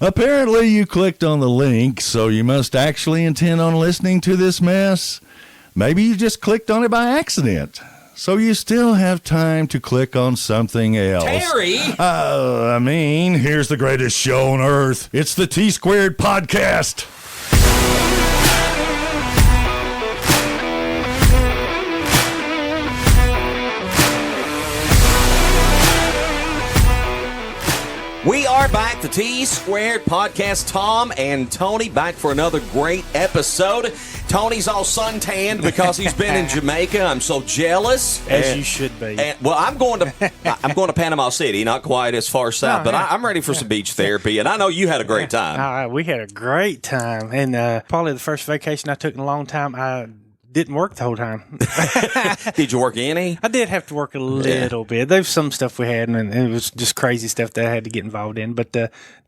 Apparently you clicked on the link, so you must actually intend on listening to this mess. Maybe you just clicked on it by accident. So you still have time to click on something else. Terry! Here's the greatest show on earth. It's the T-Squared Podcast. We are back, the T-Squared Podcast. Tom and Tony back for another great episode. Tony's all suntanned because he's been in Jamaica. I'm so jealous. As you should be. Well, I'm going to Panama City, not quite as far south, but I'm ready for some beach therapy, and I know you had a great time. We had a great time, and probably the first vacation I took in a long time. I didn't work the whole time. Did you work any? I did have to work a little bit. There's some stuff we had, and it was just crazy stuff that I had to get involved in. But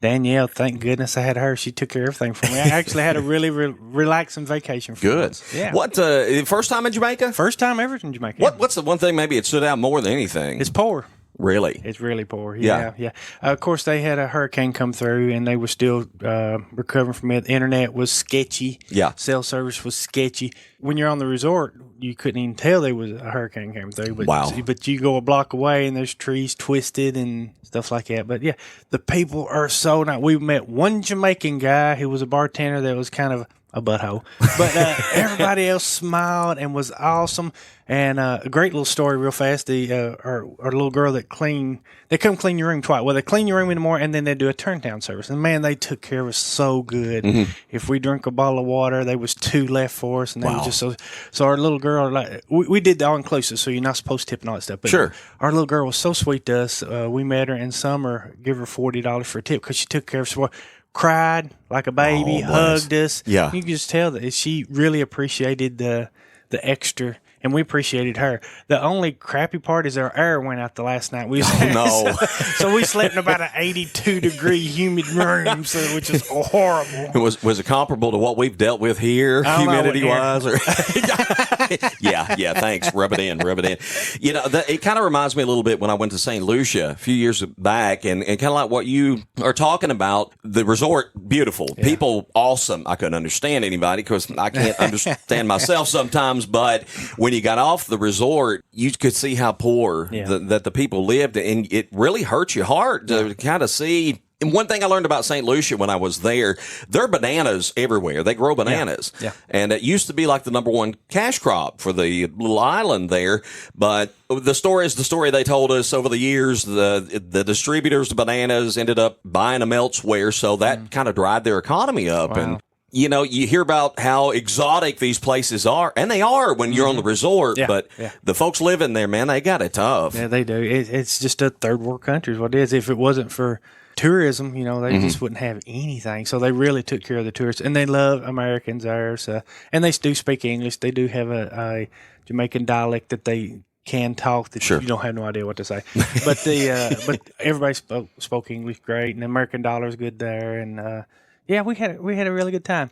Danielle, thank goodness I had her. She took care of everything for me. I actually had a really relaxing vacation for Good. us. Yeah. What, first time in Jamaica? First time ever in Jamaica. What's the one thing maybe it stood out more than anything? It's poor. Really? It's really poor. Yeah. Of course, they had a hurricane come through, and they were still recovering from it. The internet was sketchy. Yeah. Cell service was sketchy. When you're on the resort, you couldn't even tell there was a hurricane came through. But, wow. But you go a block away, and there's trees twisted and stuff like that. But, yeah, the people are so nice. We met one Jamaican guy who was a bartender that was kind of a butthole. But everybody else smiled and was awesome. And a great little story real fast. Our little girl that they come clean your room twice. Well, they clean your room in the morning, and then they do a turn down service. And, man, they took care of us so good. Mm-hmm. If we drink a bottle of water, there was 2 left for us. And they were just so our little girl, we did the all-inclusive, so you're not supposed to tip and all that stuff. But sure. Our little girl was so sweet to us. We met her in summer, give her $40 for a tip because she took care of us. Cried like a baby, hugged us. Yeah. You can just tell that she really appreciated the extra, and we appreciated her. The only crappy part is our air went out the last night. So we slept in about an 82-degree humid room, which is horrible. Was it comparable to what we've dealt with here, humidity-wise? Yeah, thanks. Rub it in. You know, it kind of reminds me a little bit when I went to St. Lucia a few years back, and kind of like what you are talking about, the resort, beautiful. Yeah. People, awesome. I couldn't understand anybody because I can't understand myself sometimes, but when you got off the resort, you could see how poor that the people lived, and it really hurts your heart to kind of see. And one thing I learned about St. Lucia when I was there are bananas everywhere. They grow bananas. Yeah. And it used to be like the number one cash crop for the little island there. But the story is the story they told us over the years. The distributors of bananas ended up buying them elsewhere, so that kind of dried their economy up. Wow. And you know, you hear about how exotic these places are, and they are when you're on the resort, but the folks living there, man, they got it tough. Yeah, they do. It's just a third world country is what it is. If it wasn't for tourism, you know, they just wouldn't have anything. So they really took care of the tourists, and they love Americans there. So, and they do speak English. They do have a Jamaican dialect that they can talk that you don't have no idea what to say. But but everybody spoke English great, and the American dollar is good there, and yeah, we had a really good time.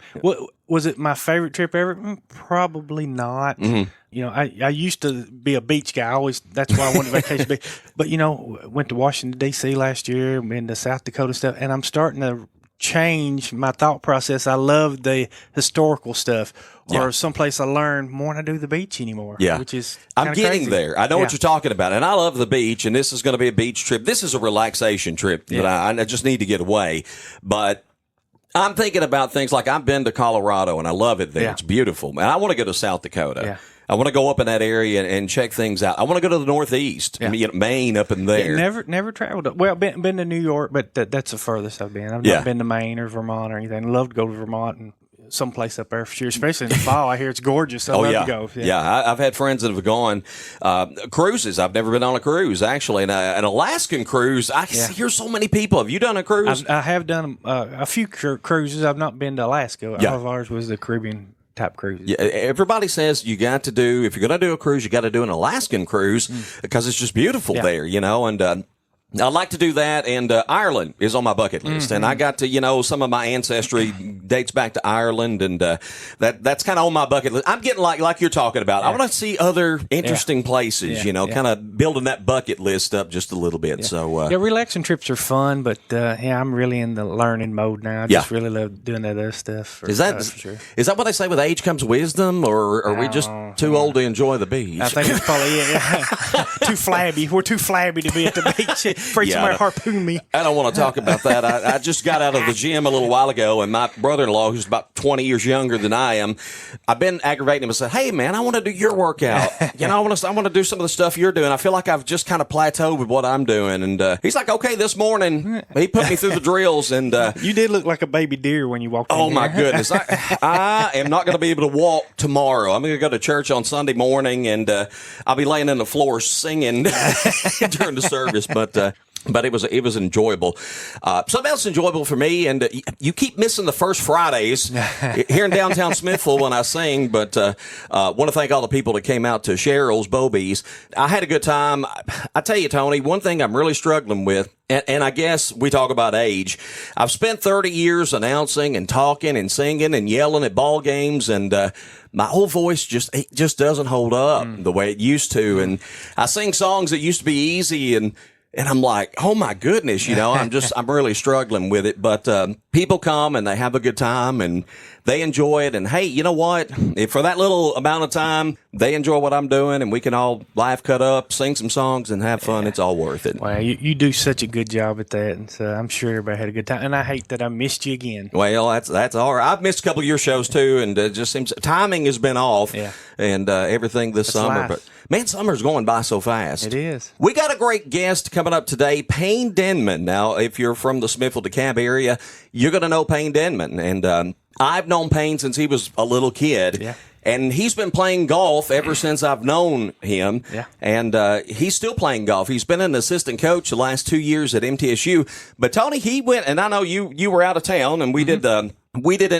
Was it my favorite trip ever? Probably not. Mm-hmm. You know, I used to be a beach guy. That's why I wanted vacation to be. But you know, went to Washington D.C. last year, been to South Dakota stuff, and I'm starting to change my thought process. I love the historical stuff, or someplace I learned more than I do the beach anymore. Yeah, which is I'm getting crazy. there. I know what you're talking about, and I love the beach. And this is going to be a beach trip. This is a relaxation trip that I just need to get away, but I'm thinking about things like I've been to Colorado and I love it there. Yeah. It's beautiful. Man, I want to go to South Dakota. Yeah. I want to go up in that area and check things out. I want to go to the Northeast, Maine up in there. Yeah, never traveled. Well, been to New York, but that's the furthest I've been. I've not been to Maine or Vermont or anything. I'd love to go to Vermont and someplace up there for sure, especially in the fall. I hear it's gorgeous. I'd love to go. Yeah, I've had friends that have gone cruises. I've never been on a cruise, actually. And an Alaskan cruise, I hear so many people. Have you done a cruise? I have done a few cruises. I've not been to Alaska. All of ours was the Caribbean type cruises. Yeah, everybody says you got to do, if you're going to do a cruise, you got to do an Alaskan cruise because it's just beautiful there, you know, and I'd like to do that, and Ireland is on my bucket list. And I got to, some of my ancestry dates back to Ireland, and that's kind of on my bucket list. I'm getting like you're talking about. I want to see other interesting places, kind of building that bucket list up just a little bit. So relaxing trips are fun, but I'm really in the learning mode now. I just really love doing that other stuff. Is that what they say? With age comes wisdom, or are we just too old to enjoy the beach? I think it's probably it. Too flabby. We're too flabby to be at the beach. Afraid somebody harpoon me. I don't want to talk about that. I just got out of the gym a little while ago, and my brother-in-law, who's about 20 years younger than I am, I've been aggravating him and said, "Hey, man, I want to do your workout. I want to do some of the stuff you're doing. I feel like I've just kind of plateaued with what I'm doing." And he's like, "Okay, this morning he put me through the drills." And you did look like a baby deer when you walked in. Oh my goodness, I am not going to be able to walk tomorrow. I'm going to go to church on Sunday morning, and I'll be laying on the floor singing during the service, but it was enjoyable. Something else enjoyable for me, and you keep missing the first Fridays here in downtown Smithville when I sing, but want to thank all the people that came out to Cheryl's Bobies. I had a good time. I tell you, Tony, one thing I'm really struggling with, and I guess we talk about age. I've spent 30 years announcing and talking and singing and yelling at ball games, and my whole voice just doesn't hold up the way it used to. And I sing songs that used to be easy, and I'm like, oh my goodness, I'm really struggling with it. But people come and they have a good time and they enjoy it. And hey, you know what? If for that little amount of time they enjoy what I'm doing and we can all laugh, cut up, sing some songs, and have fun, it's all worth it. Well, you do such a good job at that, and so I'm sure everybody had a good time. And I hate that I missed you again. Well, that's all right. I've missed a couple of your shows too, and it just seems timing has been off. Yeah. And everything this summer, life. but man, summer's going by so fast. It is. We got a great guest coming up today, Payne Denman. Now, if you're from the Smithville, DeKalb area, you're going to know Payne Denman. And I've known Payne since he was a little kid. Yeah. And he's been playing golf ever since I've known him. Yeah. And he's still playing golf. He's been an assistant coach the last 2 years at MTSU. But, Tony, he went, and I know you were out of town, and we did an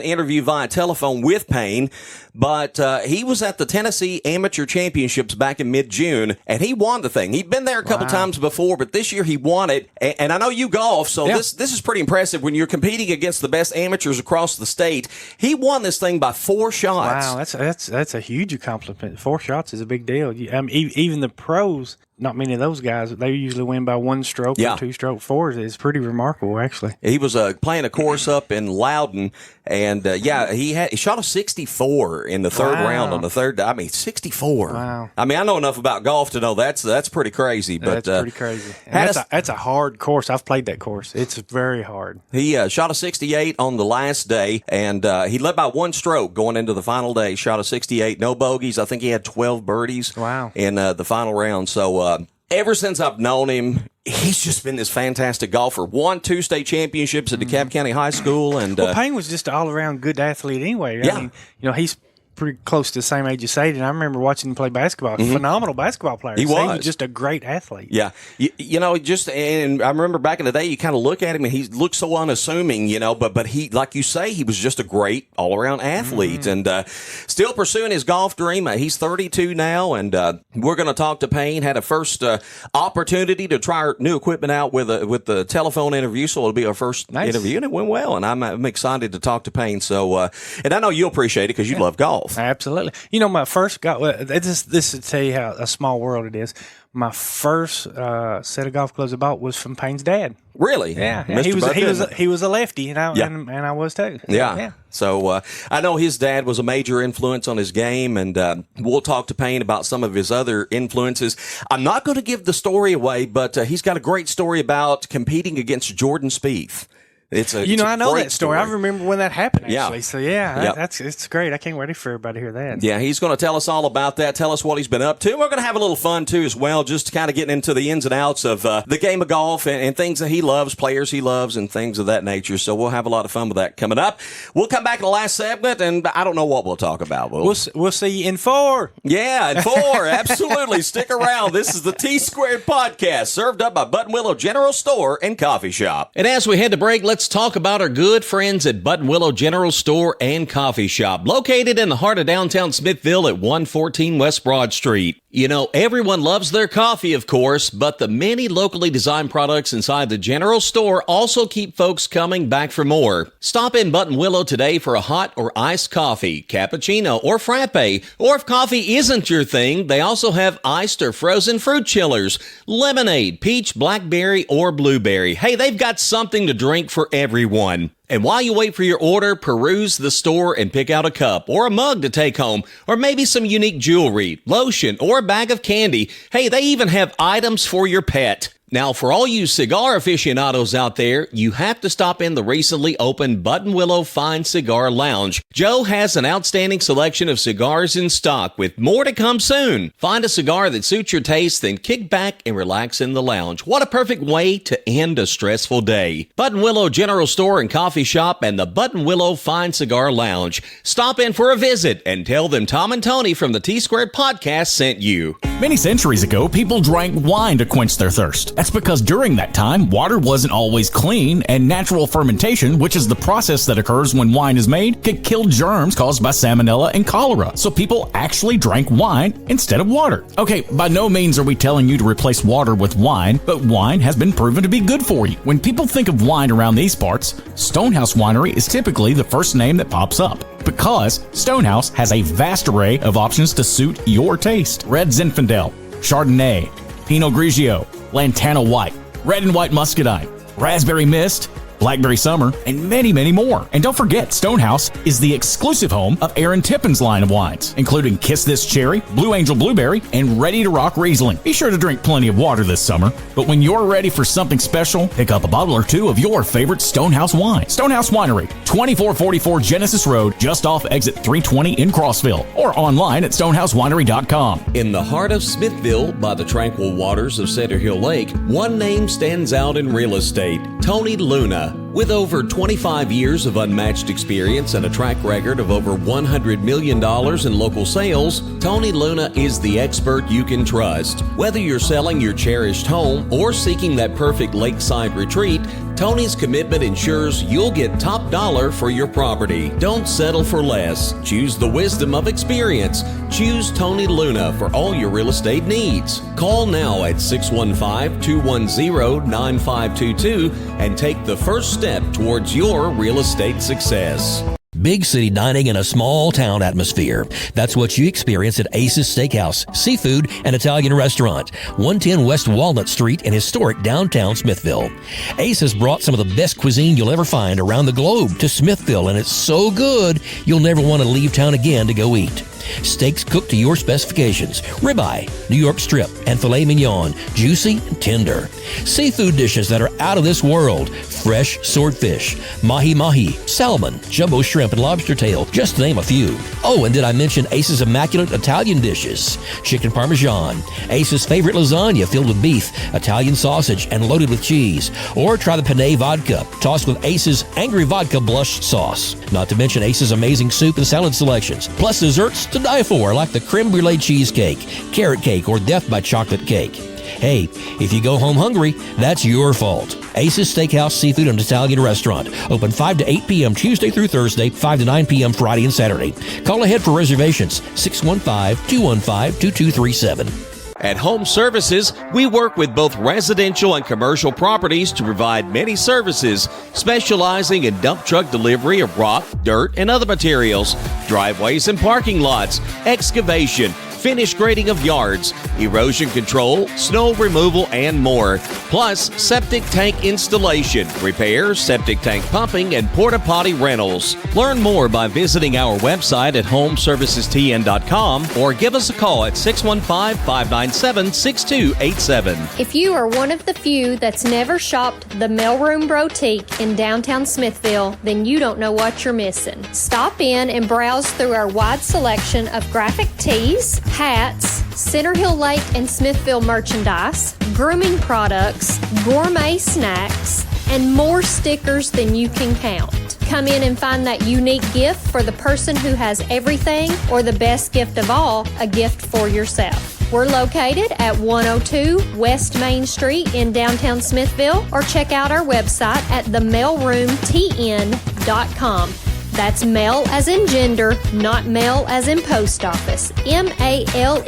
interview via telephone with Payne, but he was at the Tennessee Amateur Championships back in mid-June, and he won the thing. He'd been there a couple times before, but this year he won it. And I know you golf, so this is pretty impressive when you're competing against the best amateurs across the state. He won this thing by 4 shots. Wow, that's a huge accomplishment. 4 shots is a big deal. Even the pros, not many of those guys, they usually win by 1 stroke or 2 stroke. 4 is pretty remarkable, actually. He was playing a course up in Loudon, and he shot a 64 in the third round on the third. 64. Wow. I know enough about golf to know that's pretty crazy. But that's pretty crazy. That's a hard course. I've played that course. It's very hard. He shot a 68 on the last day, and he led by 1 stroke going into the final day. Shot a 68, no bogeys. I think he had 12 birdies. Wow. In the final round. So ever since I've known him, he's just been this fantastic golfer. Won 2 state championships at DeKalb County High School. And Payne was just an all-around good athlete anyway. I mean, he's pretty close to the same age as Sadie, and I remember watching him play basketball. Phenomenal basketball player. He was just a great athlete. Yeah. And I remember back in the day, you kind of look at him and he looked so unassuming, but he, like you say, he was just a great all-around athlete and still pursuing his golf dream. He's 32 now, and we're going to talk to Payne. Had a first opportunity to try our new equipment out with the telephone interview, so it'll be our first interview, and it went well, and I'm excited to talk to Payne. So, and I know you'll appreciate it because you love golf. Absolutely. My first golf, this will tell you how a small world it is. My first set of golf clubs I bought was from Payne's dad. Really? Yeah. Mr. He was a lefty, and I was too. Yeah. So I know his dad was a major influence on his game, and we'll talk to Payne about some of his other influences. I'm not going to give the story away, but he's got a great story about competing against Jordan Spieth. I know that story. I remember when that happened, actually. Yeah. So, it's great. I can't wait for everybody to hear that. Yeah, he's going to tell us all about that, tell us what he's been up to. We're going to have a little fun, too, as well, just kind of getting into the ins and outs of the game of golf and things that he loves, players he loves, and things of that nature. So we'll have a lot of fun with that coming up. We'll come back in the last segment, and I don't know what we'll talk about. We'll see you in 4. Yeah, in 4. Absolutely. Stick around. This is the T-Squared Podcast, served up by Button Willow General Store and Coffee Shop. And as we head to break, let's talk about our good friends at Button Willow General Store and Coffee Shop, located in the heart of downtown Smithville at 114 West Broad Street. You know, everyone loves their coffee, of course, but the many locally designed products inside the general store also keep folks coming back for more. Stop in Button Willow today for a hot or iced coffee, cappuccino, or frappe. Or if coffee isn't your thing, they also have iced or frozen fruit chillers, lemonade, peach, blackberry, or blueberry. Hey, they've got something to drink for everyone. And while you wait for your order, peruse the store and pick out a cup or a mug to take home, or maybe some unique jewelry, lotion, or a bag of candy. Hey, they even have items for your pet. Now, for all you cigar aficionados out there, you have to stop in the recently opened Button Willow Fine Cigar Lounge. Joe has an outstanding selection of cigars in stock, with more to come soon. Find a cigar that suits your taste, then kick back and relax in the lounge. What a perfect way to end a stressful day. Button Willow General Store and Coffee Shop and the Button Willow Fine Cigar Lounge. Stop in for a visit and tell them Tom and Tony from the T-Squared Podcast sent you. Many centuries ago, people drank wine to quench their thirst. That's because during that time, water wasn't always clean, and natural fermentation, which is the process that occurs when wine is made, could kill germs caused by salmonella and cholera. So people actually drank wine instead of water. Okay, by no means are we telling you to replace water with wine, but wine has been proven to be good for you. When people think of wine around these parts, Stonehouse Winery is typically the first name that pops up, because Stonehouse has a vast array of options to suit your taste. Red Zinfandel, Chardonnay, Pinot Grigio, Lantana White, Red and White Muscadine, Raspberry Mist, Blackberry Summer, and many, many more. And don't forget, Stonehouse is the exclusive home of Aaron Tippin's line of wines, including Kiss This Cherry, Blue Angel Blueberry, and Ready to Rock Riesling. Be sure to drink plenty of water this summer, but when you're ready for something special, pick up a bottle or two of your favorite Stonehouse wine. Stonehouse Winery, 2444 Genesis Road, just off exit 320 in Crossville, or online at stonehousewinery.com. In the heart of Smithville, by the tranquil waters of Cedar Hill Lake, one name stands out in real estate: Tony Luna. With over 25 years of unmatched experience and a track record of over $100 million in local sales, Tony Luna is the expert you can trust. Whether you're selling your cherished home or seeking that perfect lakeside retreat, Tony's commitment ensures you'll get top dollar for your property. Don't settle for less. Choose the wisdom of experience. Choose Tony Luna for all your real estate needs. Call now at 615-210-9522 and take the first step towards your real estate success. Big city dining in a small town atmosphere. That's what you experience at Ace's Steakhouse, Seafood, and Italian Restaurant, 110 West Walnut Street in historic downtown Smithville. Ace has brought some of the best cuisine you'll ever find around the globe to Smithville, and it's so good you'll never want to leave town again to go eat. Steaks cooked to your specifications, ribeye, New York strip, and filet mignon, juicy and tender. Seafood dishes that are out of this world: fresh swordfish, mahi-mahi, salmon, jumbo shrimp, and lobster tail, just to name a few. Oh, and did I mention Ace's immaculate Italian dishes? Chicken parmesan, Ace's favorite lasagna filled with beef, Italian sausage, and loaded with cheese. Or try the penne vodka, tossed with Ace's Angry Vodka Blush sauce. Not to mention Ace's amazing soup and salad selections, plus desserts to die for, like the creme brulee cheesecake, carrot cake, or death by chocolate cake. Hey, if you go home hungry, that's your fault. Ace's Steakhouse, Seafood, and Italian Restaurant. Open 5 to 8 p.m. Tuesday through Thursday, 5 to 9 p.m. Friday and Saturday. Call ahead for reservations, 615-215-2237. At Home Services, we work with both residential and commercial properties to provide many services, specializing in dump truck delivery of rock, dirt, and other materials, driveways and parking lots, excavation, finish grading of yards, erosion control, snow removal, and more. Plus, septic tank installation, repair, septic tank pumping, and porta potty rentals. Learn more by visiting our website at homeservicestn.com or give us a call at 615-597-6287. If you are one of the few that's never shopped the Mailroom Boutique in downtown Smithville, then you don't know what you're missing. Stop in and browse through our wide selection of graphic tees, hats, Center Hill Lake and Smithville merchandise, grooming products, gourmet snacks, and more stickers than you can count. Come in and find that unique gift for the person who has everything, or the best gift of all, a gift for yourself. We're located at 102 West Main Street in downtown Smithville, or check out our website at themailroomtn.com. That's male as in gender, not male as in post office. MALE,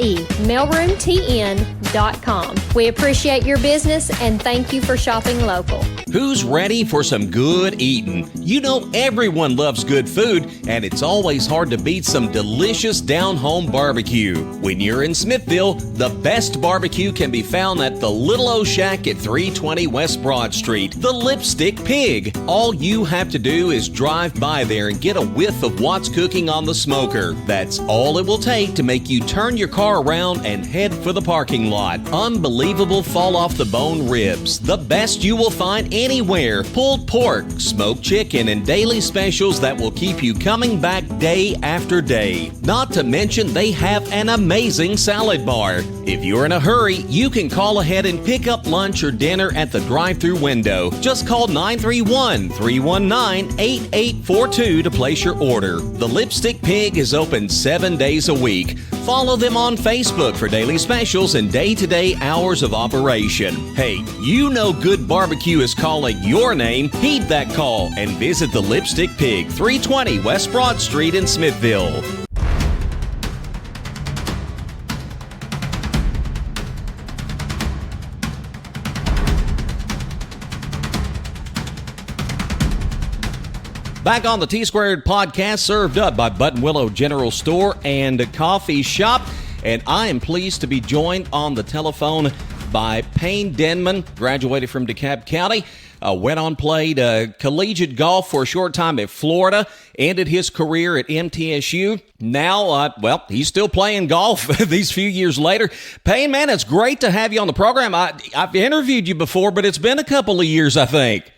mailroomtn.com. We appreciate your business and thank you for shopping local. Who's ready for some good eating? You know everyone loves good food, and it's always hard to beat some delicious down-home barbecue. When you're in Smithville, the best barbecue can be found at the Little O Shack at 320 West Broad Street, the Lipstick Pig. All you have to do is drive by there and get a whiff of what's cooking on the smoker. That's all it will take to make you turn your car around and head for the parking lot. Unbelievable fall-off-the-bone ribs, the best you will find anywhere. Pulled pork, smoked chicken, and daily specials that will keep you coming back day after day. Not to mention they have an amazing salad bar. If you're in a hurry, you can call ahead and pick up lunch or dinner at the drive-thru window. Just call 931-319-8842 to place your order. The Lipstick Pig is open 7 days a week. Follow them on Facebook for daily specials and day-to-day hours of operation. Hey, you know good barbecue is calling your name. Heed that call and visit the Lipstick Pig, 320 West Broad Street in Smithville. Back on the T-Squared podcast, served up by Button Willow General Store and Coffee Shop. And I am pleased to be joined on the telephone by Payne Denman, graduated from DeKalb County, went on, played collegiate golf for a short time at Florida, ended his career at MTSU. Now, he's still playing golf these few years later. Payne, man, it's great to have you on the program. I've interviewed you before, but it's been a couple of years, I think.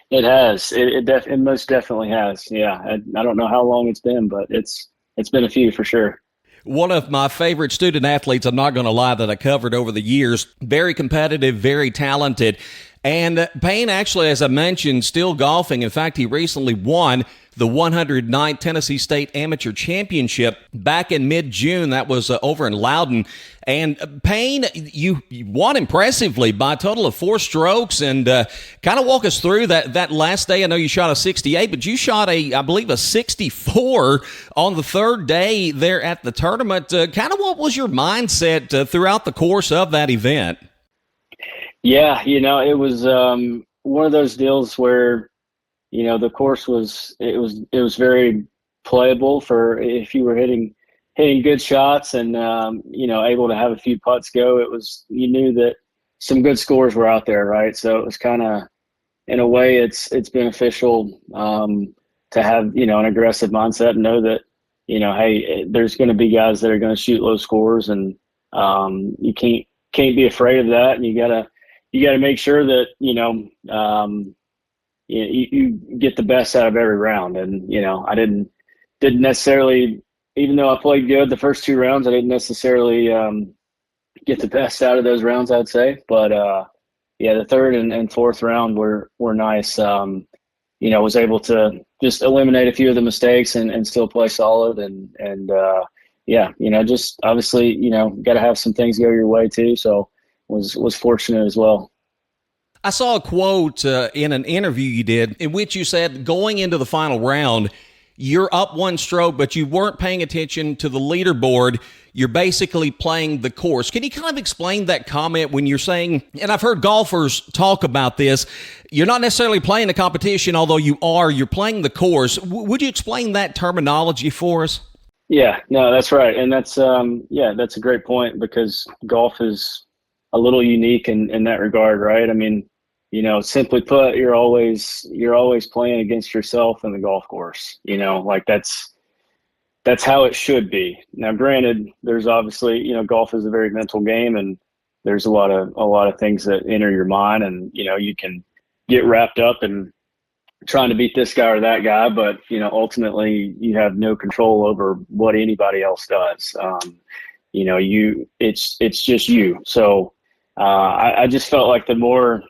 It has. It most definitely has. Yeah. I don't know how long it's been, but it's been a few for sure. One of my favorite student athletes, I'm not going to lie, that I covered over the years. Very competitive, very talented. And Payne, actually, as I mentioned, still golfing. In fact, he recently won the 109th Tennessee State Amateur Championship back in mid-June. That was over in Loudon. And Payne, you won impressively by a total of 4 strokes. And kind of walk us through that last day. I know you shot a 68, but you shot I believe a 64 on the third day there at the tournament. Kind of what was your mindset throughout the course of that event? Yeah, it was one of those deals where, the course was very playable for if you were hitting good shots and able to have a few putts go. You knew that some good scores were out there, right? So it was kind of, in a way, it's beneficial to have an aggressive mindset and know that hey, there's going to be guys that are going to shoot low scores, and you can't be afraid of that, and you gotta make sure that you get the best out of every round. And I didn't necessarily, even though I played good the first 2 rounds, I didn't necessarily get the best out of those rounds, I'd say. But the third and fourth round were nice. Was able to just eliminate a few of the mistakes and still play solid. And just obviously, got to have some things go your way too. So was fortunate as well. I saw a quote in an interview you did in which you said going into the final round, you're up 1 stroke, but you weren't paying attention to the leaderboard. You're basically playing the course. Can you kind of explain that comment when you're saying, and I've heard golfers talk about this, you're not necessarily playing the competition, although you're playing the course. Would you explain that terminology for us? Yeah, no, that's right. And that's a great point, because golf is a little unique in that regard, right? I mean, simply put, you're always playing against yourself in the golf course. That's how it should be. Now, granted, there's obviously, golf is a very mental game, and there's a lot of things that enter your mind, and you can get wrapped up in trying to beat this guy or that guy, but ultimately you have no control over what anybody else does. It's just you. So I just felt like the more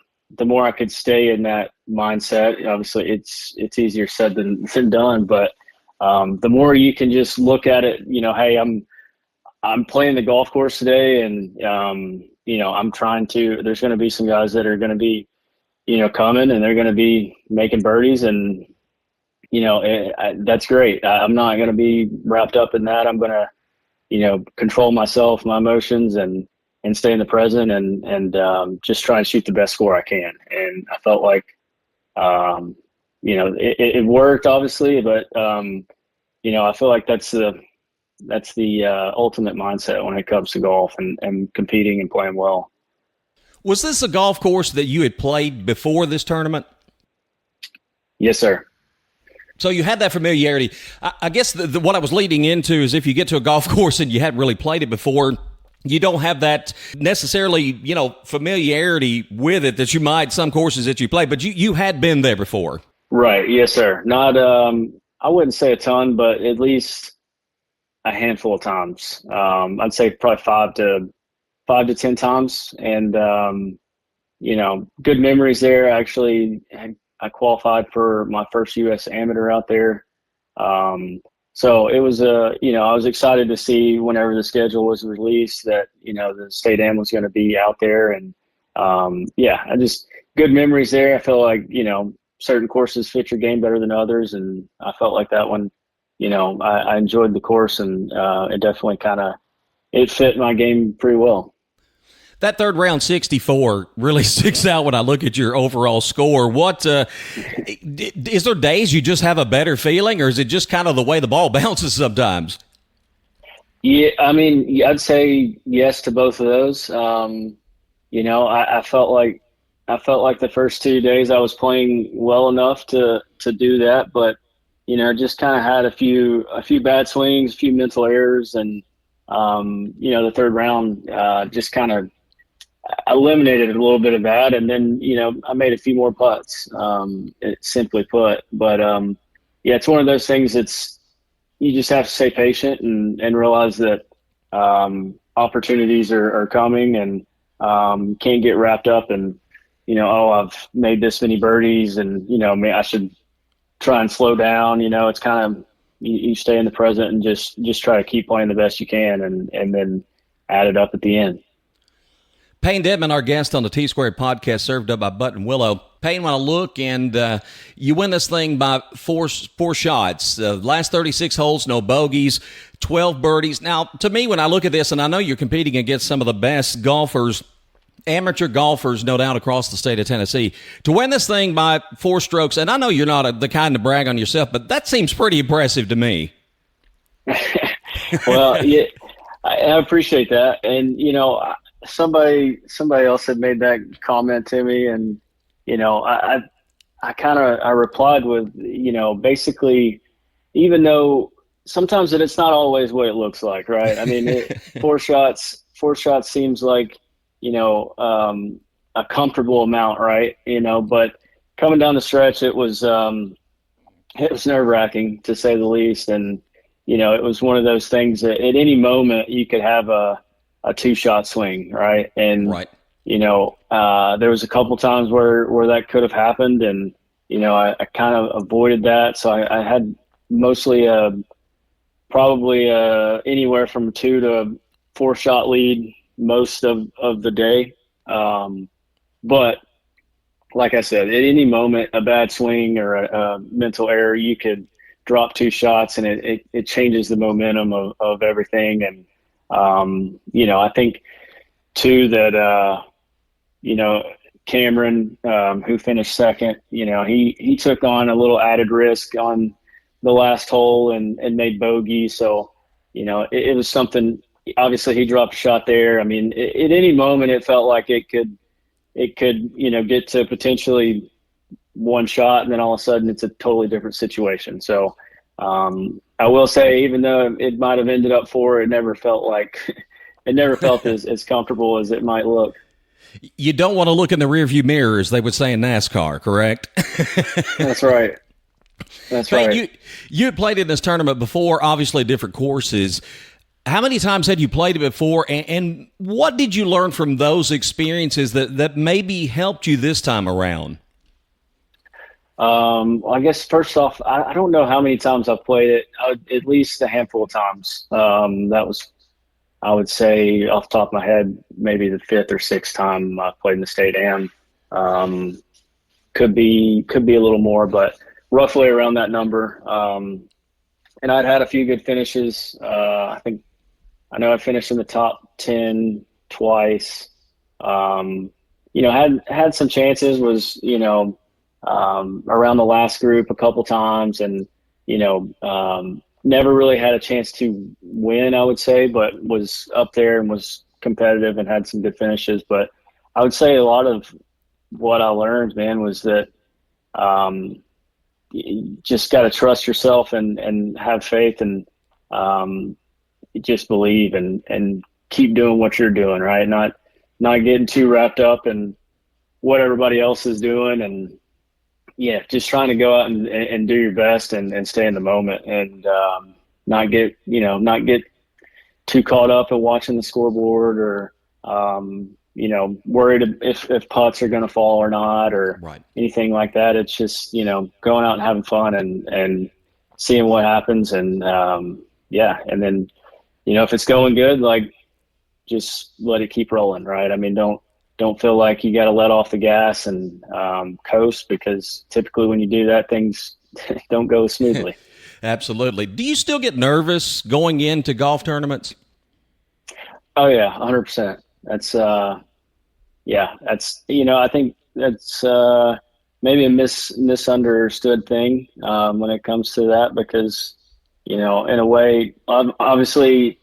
I could stay in that mindset, obviously it's easier said than done, but the more you can just look at it, hey, I'm playing the golf course today, and I'm trying to. There's going to be some guys that are going to be, coming, and they're going to be making birdies, and that's great. I'm not going to be wrapped up in that. I'm going to, control myself, my emotions, and stay in the present, and just try and shoot the best score I can. And I felt like, it worked obviously, but I feel like that's the ultimate mindset when it comes to golf and competing and playing well. Was this a golf course that you had played before this tournament? Yes, sir. So you had that familiarity. I guess what I was leading into is if you get to a golf course and you hadn't really played it before, you don't have that necessarily, familiarity with it that you might some courses that you play, but you had been there before. Right. Yes, sir. Not, I wouldn't say a ton, but at least a handful of times. I'd say probably 5 to 10 times. And, good memories there. Actually, I qualified for my first U.S. amateur out there. So it was I was excited to see whenever the schedule was released that, the state am was going to be out there. And, I just good memories there. I feel like, certain courses fit your game better than others. And I felt like that one, I enjoyed the course, and it definitely it fit my game pretty well. That third round 64 really sticks out when I look at your overall score. What is there days you just have a better feeling, or is it just kind of the way the ball bounces sometimes? Yeah, I mean, I'd say yes to both of those. I felt like the first 2 days I was playing well enough to do that, but just kind of had a few bad swings, a few mental errors, and the third round just kind of eliminated a little bit of that. And then, I made a few more putts, simply put. But, it's one of those things you just have to stay patient and realize that opportunities are coming, and can't get wrapped up in, I've made this many birdies and, I should try and slow down. It's kind of, you stay in the present and just try to keep playing the best you can, and then add it up at the end. Payne Denman, our guest on the T-Squared podcast, served up by Button Willow. Payne, when I look, and you win this thing by four shots. Last 36 holes, no bogeys, 12 birdies. Now, to me, when I look at this, and I know you're competing against some of the best golfers, amateur golfers, no doubt, across the state of Tennessee, to win this thing by 4 strokes, and I know you're not the kind to brag on yourself, but that seems pretty impressive to me. Well, yeah, I appreciate that. And, somebody else had made that comment to me, and I replied with basically, even though sometimes it's not always what it looks like, right? I mean, 4 shots seems like a comfortable amount, right? But coming down the stretch, it was nerve-wracking, to say the least. And it was one of those things that at any moment you could have a 2-shot swing, right? And right. There was a couple times where that could have happened, and I kind of avoided that. So I had mostly probably anywhere from 2 to 4 shot lead most of the day. But like I said, at any moment, a bad swing or a mental error, you could drop 2 shots, and it changes the momentum of everything. And I think too that Cameron, who finished second, he took on a little added risk on the last hole and made bogey. So, it was something. Obviously, he dropped a shot there. I mean, at any moment, it felt like it could get to potentially 1 shot, and then all of a sudden, it's a totally different situation. So, I will say, even though it might have ended up 4, it never felt as comfortable as it might look. You don't want to look in the rearview mirror, as they would say in NASCAR, correct? That's right. That's right. You had played in this tournament before, obviously different courses. How many times had you played it before, and what did you learn from those experiences that maybe helped you this time around? I guess first off, I don't know how many times I've played it. At least a handful of times. That was, I would say, off the top of my head, maybe the 5th or 6th time I've played in the state am. Could be a little more, but roughly around that number. And I'd had a few good finishes. I know I finished in the top 10 twice. Had some chances, was, around the last group a couple times, and, never really had a chance to win, I would say, but was up there and was competitive and had some good finishes. But I would say a lot of what I learned, man, was that you just got to trust yourself and have faith, and just believe and keep doing what you're doing, right? Not getting too wrapped up in what everybody else is doing, and just trying to go out and do your best and stay in the moment, and not get too caught up in watching the scoreboard, or worried if putts are going to fall or not, or anything like that. It's just, going out and having fun and seeing what happens. And, and then, if it's going good, like, just let it keep rolling. Right. I mean, don't feel like you got to let off the gas and coast, because typically when you do that, things don't go smoothly. Absolutely. Do you still get nervous going into golf tournaments? Oh yeah, 100%. That's, I think that's maybe a misunderstood thing when it comes to that, because, in a way, obviously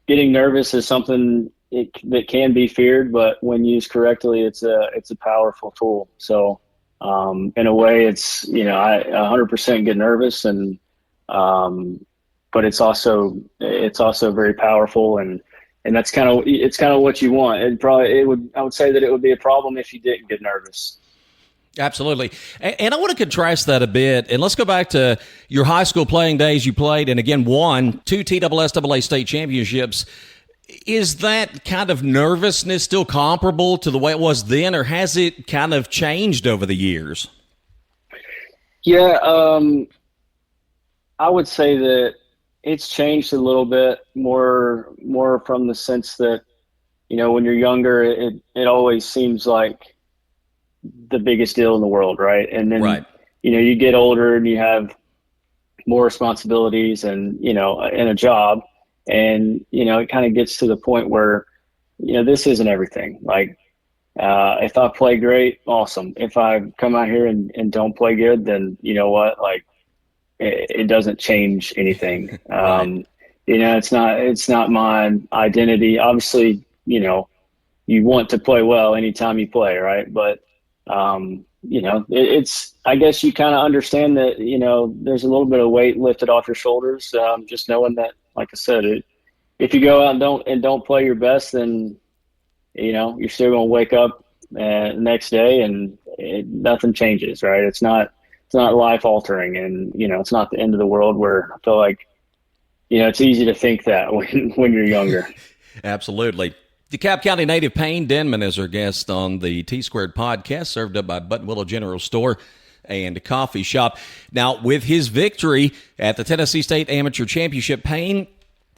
getting nervous is something that can be feared, but when used correctly, it's a powerful tool. So in a way, it's, I 100% get nervous, and but it's also very powerful, and that's kind of what you want. I would say that it would be a problem if you didn't get nervous. Absolutely. And I want to contrast that a bit. And let's go back to your high school playing days. You played and again won 2 TSSAA state championships. Is that kind of nervousness still comparable to the way it was then, or has it kind of changed over the years? Yeah, I would say that it's changed a little bit more from the sense that, when you're younger, it always seems like the biggest deal in the world, right? And then, you get older and you have more responsibilities and, and a job, and, it kind of gets to the point where, this isn't everything. Like, if I play great, awesome. If I come out here and don't play good, then you know what, like, it doesn't change anything. It's not my identity. Obviously, you want to play well anytime you play, right? But, it's, I guess you kind of understand that, there's a little bit of weight lifted off your shoulders. Just knowing that, like I said, if you go out and don't play your best, then, you're still going to wake up the next day and nothing changes, right? It's not life altering, and, it's not the end of the world, where I feel like, it's easy to think that when you're younger. Absolutely. DeKalb County native Payne Denman is our guest on the T-Squared podcast, served up by Buttonwillow General Store and Coffee Shop. Now, with his victory at the Tennessee State Amateur Championship, Payne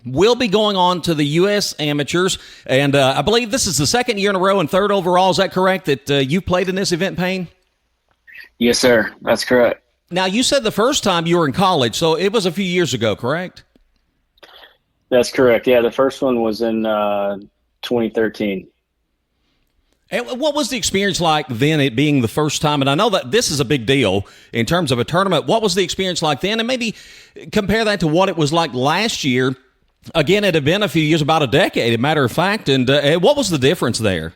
will be going on to the U.S. Amateurs, and I believe this is the second year in a row and third overall. Is that correct, that you played in this event, Payne? Yes, sir. That's correct. Now, you said the first time you were in college, so it was a few years ago, correct? That's correct. Yeah, the first one was in 2013. And what was the experience like then, it being the first time? And I know that this is a big deal in terms of a tournament. What was the experience like then? And maybe compare that to what it was like last year. Again, it had been a few years, about a decade, as a matter of fact. And what was the difference there?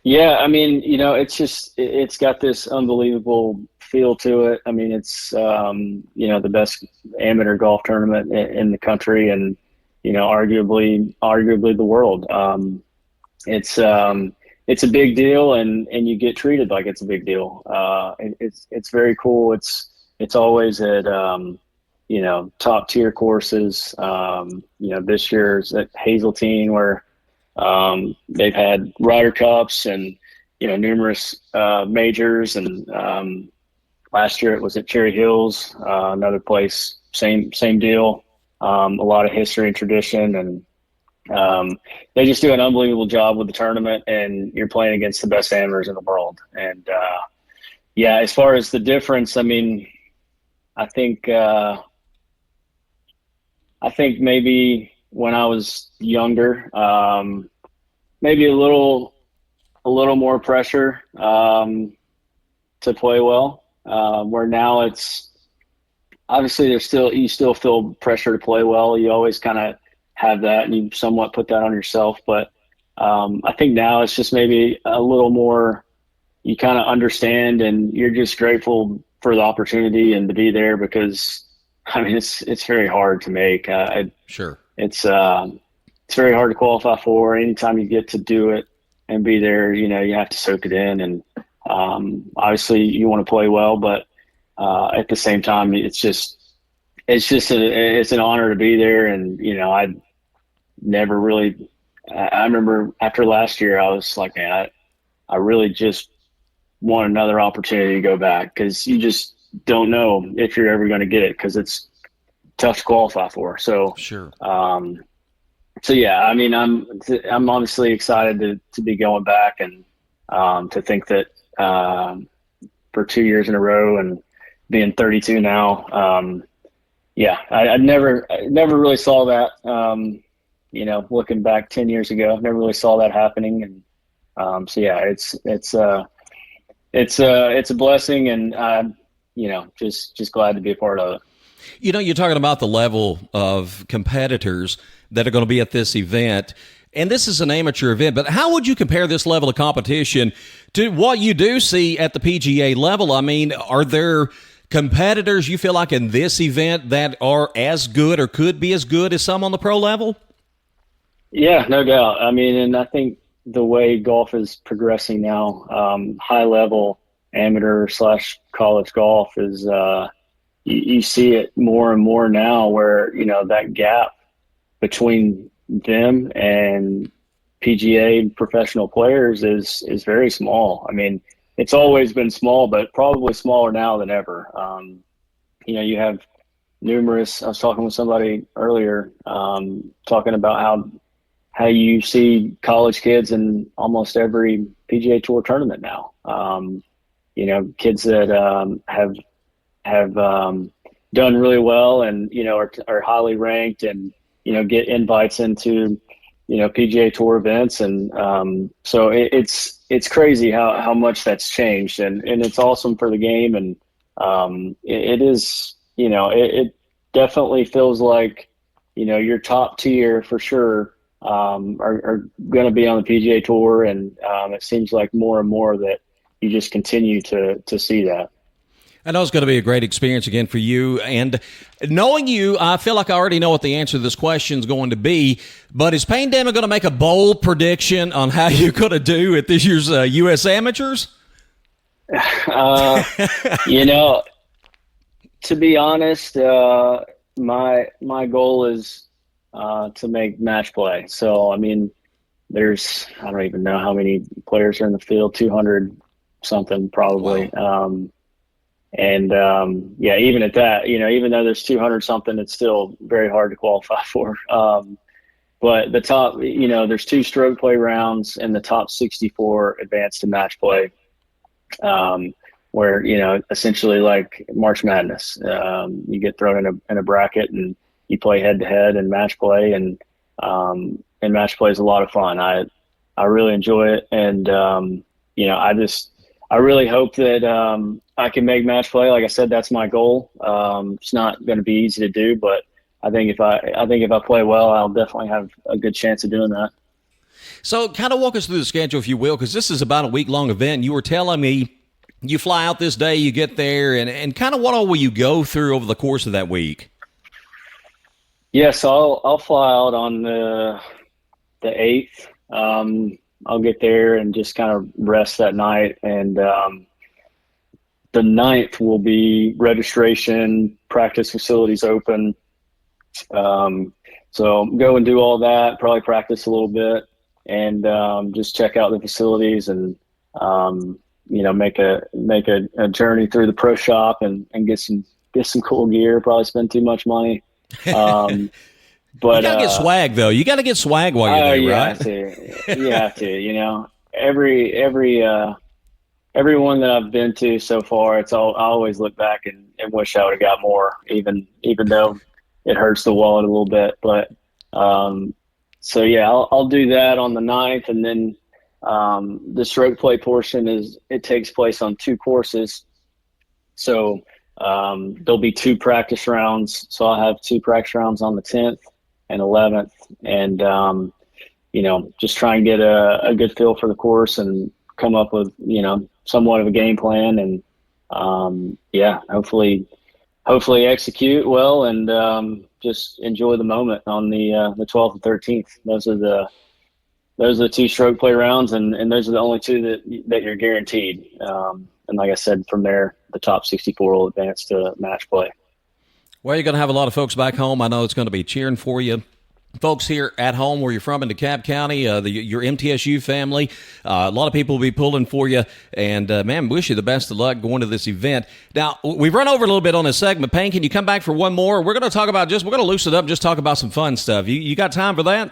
Yeah, I mean, it's got this unbelievable feel to it. I mean, it's, the best amateur golf tournament in the country, and, arguably the world. It's a big deal, and you get treated like it's a big deal. It's very cool. It's always at, top tier courses. This year's at Hazeltine, where they've had Ryder Cups and, numerous majors, and last year it was at Cherry Hills, another place, same deal. A lot of history and tradition, and they just do an unbelievable job with the tournament, and you're playing against the best amateurs in the world. And Yeah, as far as the difference, I mean, I think maybe when I was younger, maybe a little more pressure to play well. Where now it's obviously you still feel pressure to play well. You always kind of have that, and you somewhat put that on yourself. But I think now it's just maybe a little more. You kind of understand, and you're just grateful for the opportunity and to be there, because I mean it's very hard to make. Sure. It's very hard to qualify for. Anytime you get to do it and be there, you have to soak it in, and obviously you want to play well, but at the same time, it's an honor to be there. And I never really. I remember after last year, I was like, man, I really just want another opportunity to go back, because you just don't know if you're ever going to get it, because it's tough to qualify for. So sure. So yeah, I mean, I'm obviously excited to be going back, and to think that for 2 years in a row and being 32 now, yeah, I never really saw that. Looking back 10 years ago, never really saw that happening, and so yeah, it's a blessing, and just glad to be a part of it. You're talking about the level of competitors that are going to be at this event, and this is an amateur event, but how would you compare this level of competition to what you do see at the PGA level? I mean, are there competitors you feel like in this event that are as good or could be as good as some on the pro level? Yeah, no doubt. I mean, and I think the way golf is progressing now, high level amateur / college golf is, you see it more and more now, where, that gap between them and PGA professional players is very small. I mean, it's always been small, but probably smaller now than ever. You have numerous, I was talking with somebody earlier, talking about how you see college kids in almost every PGA Tour tournament now. Kids that have done really well, and are highly ranked, and get invites into PGA Tour events, and so it's crazy how much that's changed, and it's awesome for the game, and it is it definitely feels like your top tier for sure are going to be on the PGA Tour, and it seems like more and more that you just continue to see that. I know it's going to be a great experience again for you. And knowing you, I feel like I already know what the answer to this question is going to be. But is Payne Denman going to make a bold prediction on how you're going to do at this year's U.S. Amateurs? To be honest, my goal is to make match play. So, I mean, I don't even know how many players are in the field, 200 something probably. Wow. Yeah, even at that, even though there's 200 something, it's still very hard to qualify for. But the top, there's 2 stroke play rounds, and the top 64 advance to match play, where, essentially like March Madness, you get thrown in a bracket, and you play head to head and match play, and match play is a lot of fun. I really enjoy it. And, I really hope that I can make match play. Like I said, that's my goal. It's not going to be easy to do, but I think if I play well, I'll definitely have a good chance of doing that. So kind of walk us through the schedule, if you will, because this is about a week-long event. You were telling me you fly out this day, you get there, and kind of what all will you go through over the course of that week? Yes, I'll fly out on the 8th. I'll get there and just kind of rest that night. And the 9th will be registration, practice facilities open. So go and do all that, probably practice a little bit, and just check out the facilities, and make a journey through the pro shop, and get some cool gear. Probably spend too much money. But you gotta get swag, though. You gotta get swag while you're there, right? You have to. Every everyone that I've been to so far, I always look back and wish I would have got more, even though it hurts the wallet a little bit. But so yeah, I'll do that on the 9th, and then the stroke play portion takes place on 2 courses. So there'll be 2 practice rounds. So I'll have 2 practice rounds on the 10th and 11th, and just try and get a good feel for the course and come up with somewhat of a game plan, and hopefully execute well, and just enjoy the moment on the 12th and 13th. Those are the 2 stroke play rounds, and those are the only 2 that you're guaranteed. And like I said, from there, the top 64 will advance to match play. Well, you're going to have a lot of folks back home. I know it's going to be cheering for you. Folks here at home where you're from in DeKalb County, your MTSU family, a lot of people will be pulling for you. And, man, wish you the best of luck going to this event. Now, we've run over a little bit on this segment. Payne, can you come back for one more? We're going to talk about we're going to loosen it up, just talk about some fun stuff. You got time for that?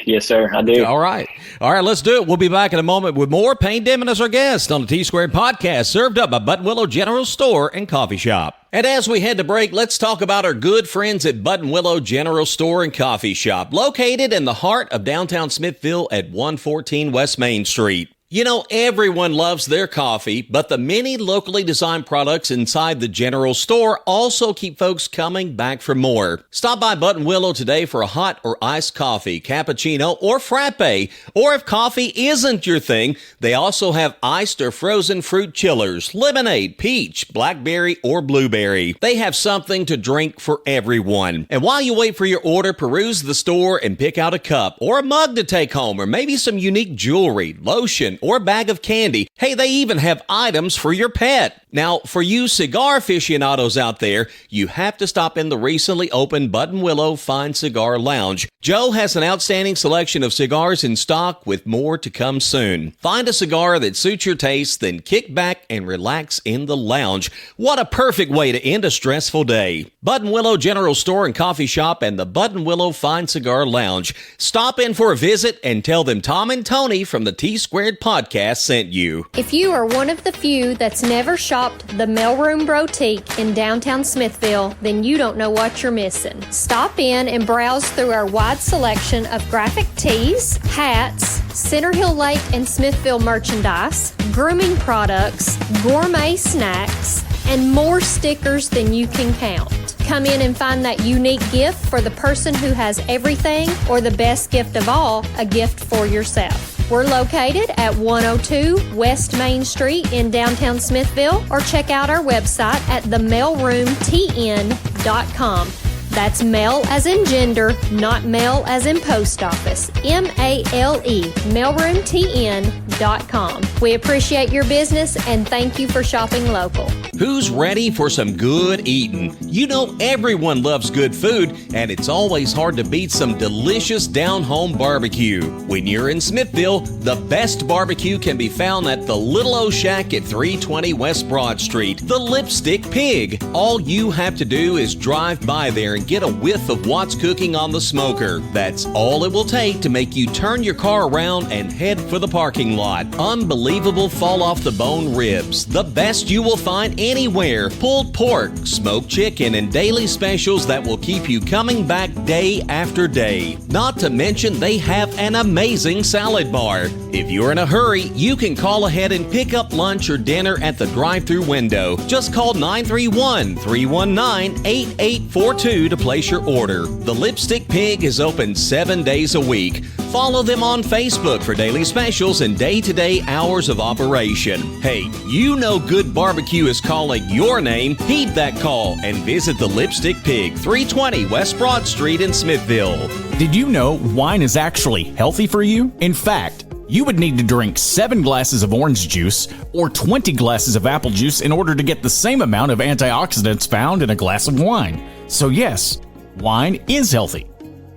Yes, sir, I do. All right, let's do it. We'll be back in a moment with more. Payne Denman is our guest on the T-Squared podcast, served up by Buttonwillow General Store and Coffee Shop. And as we head to break, let's talk about our good friends at Buttonwillow General Store and Coffee Shop, located in the heart of downtown Smithville at 114 West Main Street. You know, everyone loves their coffee, but the many locally designed products inside the general store also keep folks coming back for more. Stop by Buttonwillow today for a hot or iced coffee, cappuccino, or frappe. Or if coffee isn't your thing, they also have iced or frozen fruit chillers, lemonade, peach, blackberry, or blueberry. They have something to drink for everyone. And while you wait for your order, peruse the store and pick out a cup or a mug to take home, or maybe some unique jewelry, lotion, or a bag of candy. Hey, they even have items for your pet. Now, for you cigar aficionados out there, you have to stop in the recently opened Buttonwillow Fine Cigar Lounge. Joe has an outstanding selection of cigars in stock, with more to come soon. Find a cigar that suits your taste, then kick back and relax in the lounge. What a perfect way to end a stressful day. Buttonwillow General Store and Coffee Shop and the Buttonwillow Fine Cigar Lounge. Stop in for a visit and tell them Tom and Tony from the T-Squared podcast sent you. If you are one of the few that's never shopped the Mailroom Boutique in downtown Smithville, then you don't know what you're missing. Stop in and browse through our wide selection of graphic tees, hats, Center Hill Lake and Smithville merchandise, grooming products, gourmet snacks, and more stickers than you can count. Come in and find that unique gift for the person who has everything, or the best gift of all, a gift for yourself. We're located at 102 West Main Street in downtown Smithville, or check out our website at themailroomtn.com. That's mail as in gender, not mail as in post office. M-A-L-E, mailroomtn.com. We appreciate your business and thank you for shopping local. Who's ready for some good eating? You know, everyone loves good food, and it's always hard to beat some delicious down-home barbecue. When you're in Smithville, the best barbecue can be found at the Little O Shack at 320 West Broad Street, the Lipstick Pig. All you have to do is drive by there and get a whiff of what's cooking on the smoker. That's all it will take to make you turn your car around and head for the parking lot. Unbelievable fall-off-the-bone ribs, the best you will find anywhere. Pulled pork, smoked chicken, and daily specials that will keep you coming back day after day. Not to mention, they have an amazing salad bar. If you're in a hurry, you can call ahead and pick up lunch or dinner at the drive-thru window. Just call 931-319-8842 to place your order. The Lipstick Pig is open 7 days a week. Follow them on Facebook for daily specials and day-to-day hours of operation. Hey, you know good barbecue is calling your name. Heed that call and visit the Lipstick Pig, 320 West Broad Street in Smithville. Did you know wine is actually healthy for you? In fact, you would need to drink 7 glasses of orange juice or 20 glasses of apple juice in order to get the same amount of antioxidants found in a glass of wine. So yes, wine is healthy.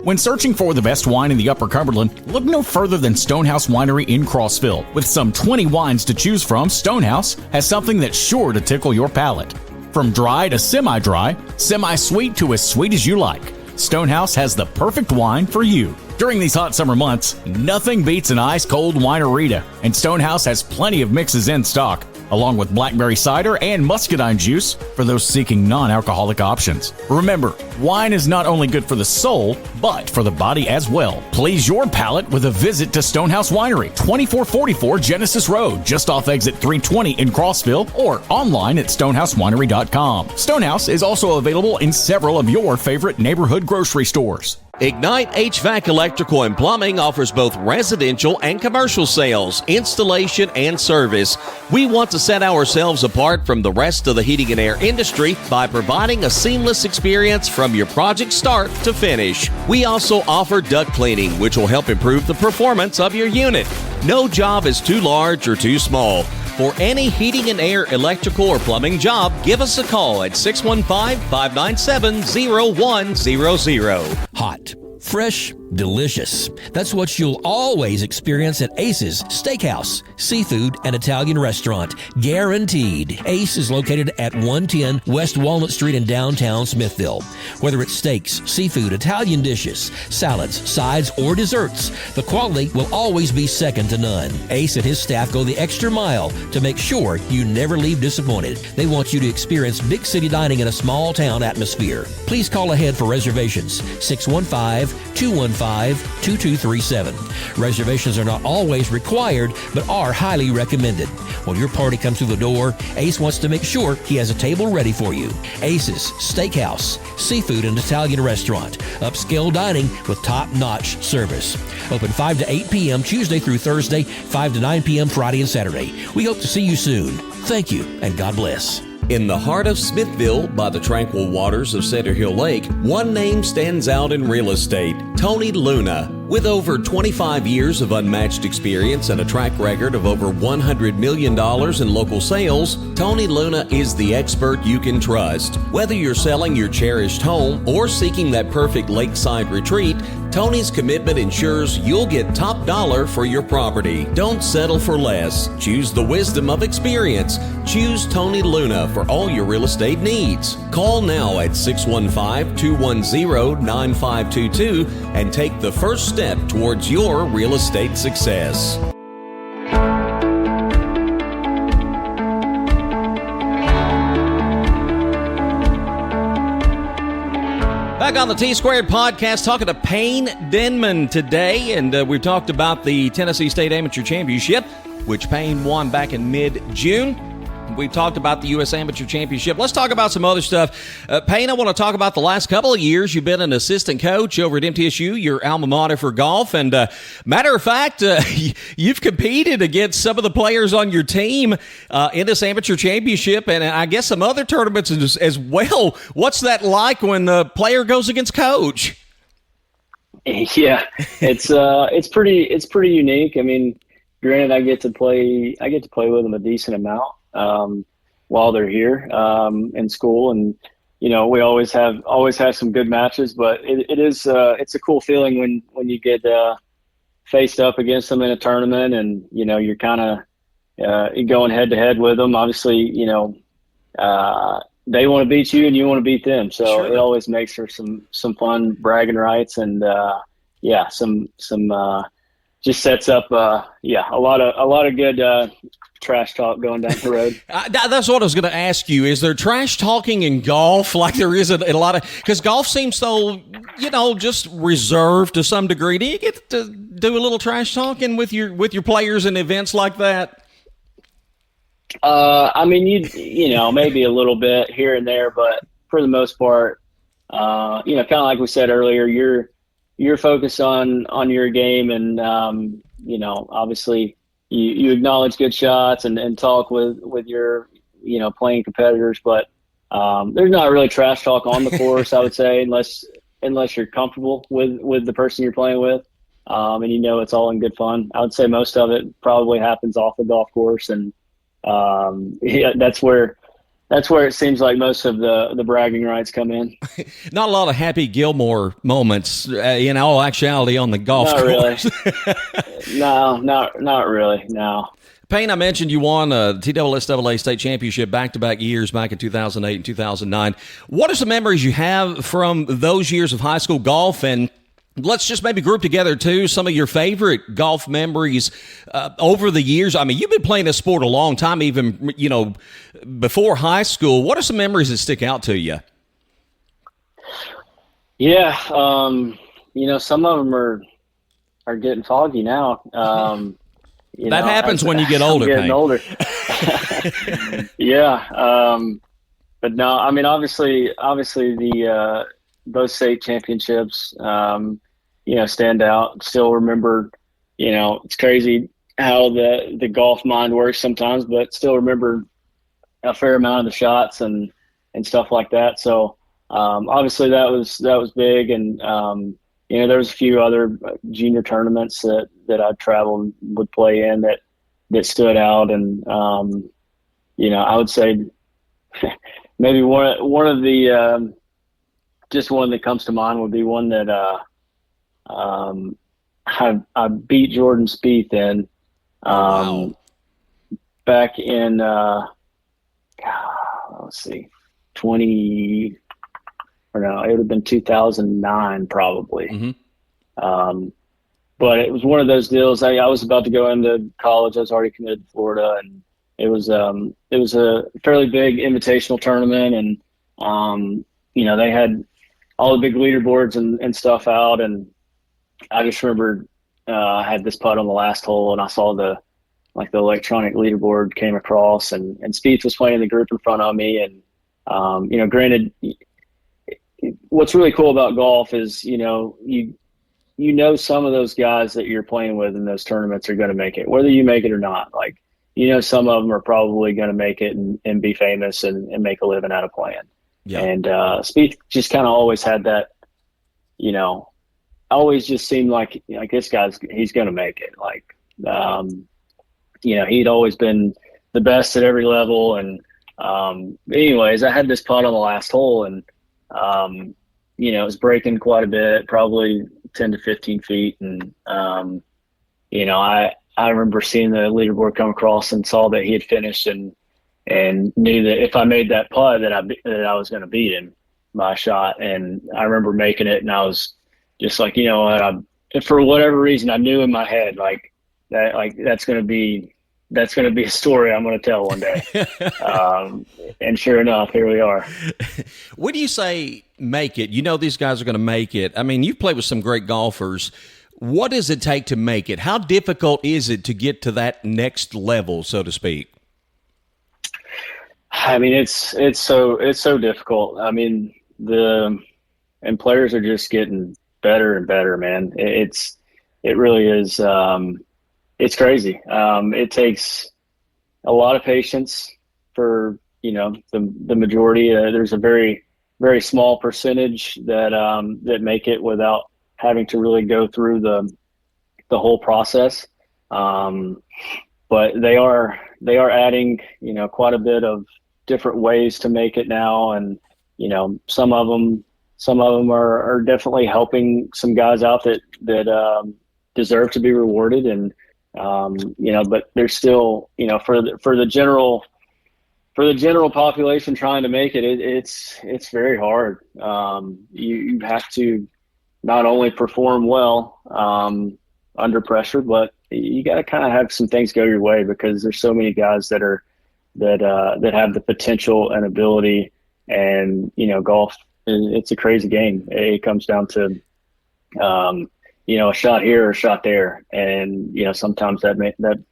When searching for the best wine in the Upper Cumberland, look no further than Stonehouse Winery in Crossville. With some 20 wines to choose from, Stonehouse has something that's sure to tickle your palate. From dry to semi-dry, semi-sweet to as sweet as you like, Stonehouse has the perfect wine for you. During these hot summer months, nothing beats an ice-cold winerita, and Stonehouse has plenty of mixes in stock, along with blackberry cider and muscadine juice for those seeking non-alcoholic options. Remember, wine is not only good for the soul, but for the body as well. Please your palate with a visit to Stonehouse Winery, 2444 Genesis Road, just off exit 320 in Crossville, or online at stonehousewinery.com. Stonehouse is also available in several of your favorite neighborhood grocery stores. Ignite HVAC Electrical and Plumbing offers both residential and commercial sales, installation, and service. We want to set ourselves apart from the rest of the heating and air industry by providing a seamless experience from your project start to finish. We also offer duct cleaning, which will help improve the performance of your unit. No job is too large or too small. For any heating and air, electrical, or plumbing job, give us a call at 615-597-0100. Hot, fresh, delicious. That's what you'll always experience at Ace's Steakhouse, Seafood, and Italian Restaurant. Guaranteed. Ace is located at 110 West Walnut Street in downtown Smithville. Whether it's steaks, seafood, Italian dishes, salads, sides, or desserts, the quality will always be second to none. Ace and his staff go the extra mile to make sure you never leave disappointed. They want you to experience big city dining in a small town atmosphere. Please call ahead for reservations. 615-215-2237. Reservations are not always required, but are highly recommended. When your party comes through the door, Ace wants to make sure he has a table ready for you. Ace's Steakhouse, Seafood, and Italian Restaurant. Upscale dining with top-notch service. Open 5 to 8 p.m. Tuesday through Thursday, 5 to 9 p.m. Friday and Saturday. We hope to see you soon. Thank you, and God bless. In the heart of Smithville, by the tranquil waters of Cedar Hill Lake, one name stands out in real estate: Tony Luna. With over 25 years of unmatched experience and a track record of over $100 million in local sales, Tony Luna is the expert you can trust. Whether you're selling your cherished home or seeking that perfect lakeside retreat, Tony's commitment ensures you'll get top dollar for your property. Don't settle for less. Choose the wisdom of experience. Choose Tony Luna for all your real estate needs. Call now at 615-210-9522 and take the first step towards your real estate success. Back on the T-Squared podcast, talking to Payne Denman today, and we've talked about the Tennessee State Amateur Championship, which Payne won back in mid-June. We've talked about the U.S. Amateur Championship. Let's talk about some other stuff. Payne, I want to talk about the last couple of years. You've been an assistant coach over at MTSU, your alma mater for golf. And matter of fact, you've competed against some of the players on your team in this amateur championship, and I guess some other tournaments as well. What's that like when the player goes against coach? Yeah, it's pretty unique. I mean, granted, I get to play with them a decent amount while they're here in school, and we always have some good matches. But it's a cool feeling when you get faced up against them in a tournament, and you're kind of going head to head with them. Obviously, they want to beat you and you want to beat them, so sure. It always makes for some fun bragging rights, and some just sets up a lot of good trash talk going down the road. That's what I was going to ask you. Is there trash talking in golf like there is in a lot of, because golf seems so just reserved to some degree. Do you get to do a little trash talking with your players in events like that? I mean, maybe a little bit here and there, but for the most part, kind of like we said earlier, you're focused on your game, and obviously you acknowledge good shots and talk with your playing competitors, but there's not really trash talk on the course, I would say, unless you're comfortable with the person you're playing with, and it's all in good fun. I would say most of it probably happens off the golf course, and that's where it seems like most of the bragging rights come in. Not a lot of Happy Gilmore moments, in all actuality, on the golf course. Really. No, not really. No. Payne, I mentioned you won a TSSAA state championship back-to-back years back in 2008 and 2009. What are some memories you have from those years of high school golf, and let's just maybe group together, too, some of your favorite golf memories over the years. I mean, you've been playing this sport a long time, even, before high school. What are some memories that stick out to you? Yeah, some of them are getting foggy now. That happens when you get older. Getting older. Yeah, but no, I mean, obviously, the both state championships, stand out. Still remember, it's crazy how the golf mind works sometimes, but still remember a fair amount of the shots and stuff like that. So obviously that was big, and there was a few other junior tournaments that I traveled would play in that stood out, and I would say maybe one of the just one that comes to mind would be one that I beat Jordan Spieth in back in let's see, it would have been 2009 probably. Mm-hmm. But it was one of those deals. I was about to go into college. I was already committed to Florida, and it was a fairly big invitational tournament, and they had all the big leaderboards and stuff out, and I just remember I had this putt on the last hole, and I saw the electronic leaderboard came across, and Spieth was playing the group in front of me, and granted, what's really cool about golf is some of those guys that you're playing with in those tournaments are going to make it, whether you make it or not. Like, some of them are probably going to make it and be famous and make a living out of playing. Yeah. And Spieth just kind of always had that, always just seemed like this he's going to make it. Like, he'd always been the best at every level. And anyways, I had this putt on the last hole, and it was breaking quite a bit, probably 10 to 15 feet. And, I remember seeing the leaderboard come across and saw that he had finished, and knew that if I made that putt that I was going to beat him by a shot. And I remember making it, and I was just like, for whatever reason, I knew in my head, that's going to be a story I'm going to tell one day. And sure enough, here we are. When you say make it, these guys are going to make it. I mean, you've played with some great golfers. What does it take to make it? How difficult is it to get to that next level, so to speak? I mean, it's so difficult. I mean, and players are just getting better and better, man. It really is. It's crazy. It takes a lot of patience for, the majority. There's a very, very small percentage that make it without having to really go through the whole process. But they are adding, quite a bit of different ways to make it now. And, some of them are definitely helping some guys out that deserve to be rewarded. And, but there's still, for the general population trying to make it, it's very hard. You have to not only perform well under pressure, but you got to kind of have some things go your way, because there's so many guys that have the potential and ability. And golf, it's a crazy game. It comes down to a shot here or a shot there, and sometimes that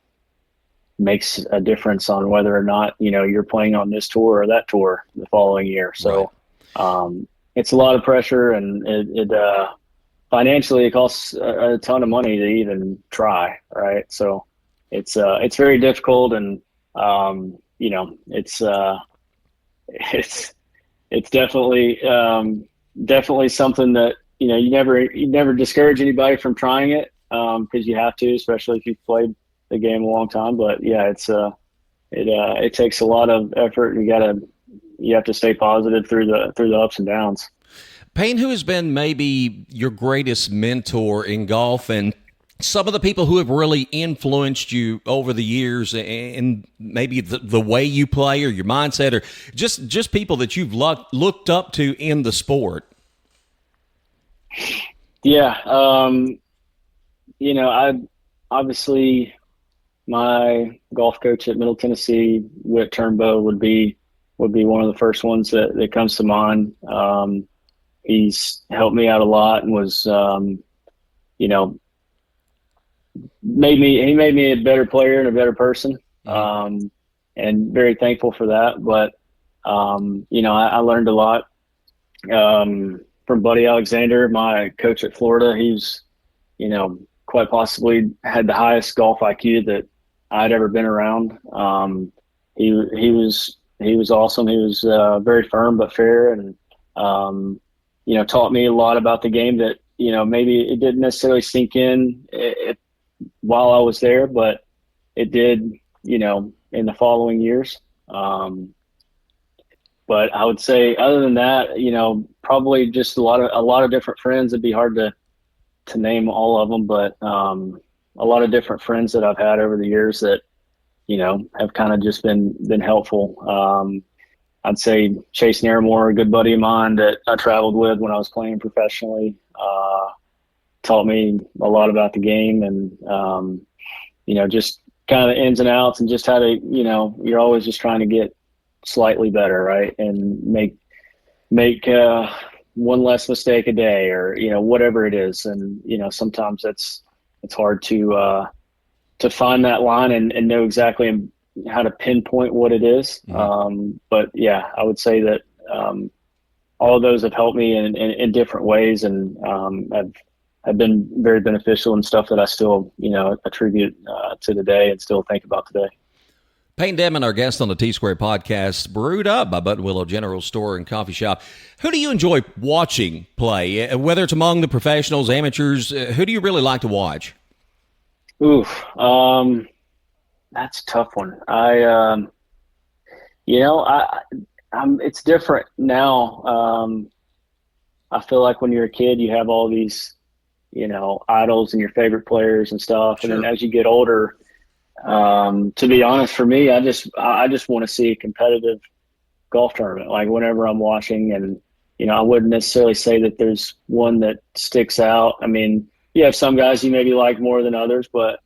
makes a difference on whether or not you're playing on this tour or that tour the following year. So it's a lot of pressure, and it financially it costs a ton of money to even try, right? So it's very difficult, and it's definitely something that you never discourage anybody from trying it, because you have to, especially if you've played the game a long time. But yeah, it takes a lot of effort, and you have to stay positive through the ups and downs. Payne, who has been maybe your greatest mentor in golf, and some of the people who have really influenced you over the years, and maybe the way you play or your mindset, or just people that you've looked up to in the sport? Yeah. I obviously my golf coach at Middle Tennessee, Whit Turnbow, would be one of the first ones that comes to mind. He's helped me out a lot and was, made me a better player and a better person. And very thankful for that. But, I learned a lot, from Buddy Alexander, my coach at Florida. He's, quite possibly had the highest golf IQ that I'd ever been around. He was awesome. He was very firm but fair, and taught me a lot about the game that maybe it didn't necessarily sink in while I was there, but it did in the following years. But I would say, other than that, probably just a lot of different friends. It'd be hard to name all of them, but a lot of different friends that I've had over the years that have kind of just been helpful. I'd say Chase Naramore, a good buddy of mine that I traveled with when I was playing professionally, taught me a lot about the game, and just kind of the ins and outs, and just how to you're always just trying to get slightly better, right, and make one less mistake a day, or whatever it is. And sometimes it's hard to find that line and know exactly how to pinpoint what it is. But yeah, I would say that all of those have helped me in different ways, and have been very beneficial, and stuff that I still attribute to today and still think about today. Payne Denman, our guest on the T-Square podcast, brewed up by Buttonwillow General Store and Coffee Shop. Who do you enjoy watching play, whether it's among the professionals, amateurs? Who do you really like to watch? Oof, that's a tough one. It's different now. I feel like when you're a kid, you have all these, idols and your favorite players and stuff. Sure. And then as you get older, to be honest, for me, I just want to see a competitive golf tournament. Like whenever I'm watching, and I wouldn't necessarily say that there's one that sticks out. I mean, you have some guys you maybe like more than others, but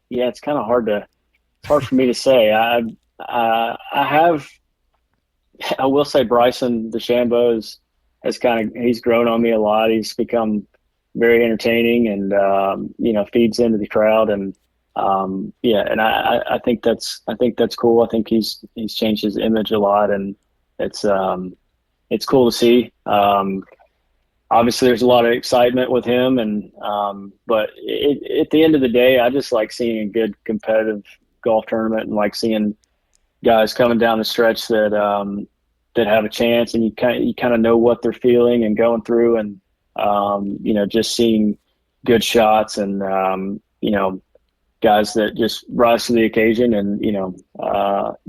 yeah, it's kind of hard for me to say. I will say Bryson DeChambeau he's grown on me a lot. He's become very entertaining, and feeds into the crowd, and and I think that's cool. I think he's changed his image a lot, and it's cool to see. Obviously there's a lot of excitement with him, and but at the end of the day, I just like seeing a good competitive golf tournament, and like seeing guys coming down the stretch that have a chance, and you kind of know what they're feeling and going through, and just seeing good shots, and guys that just rise to the occasion, and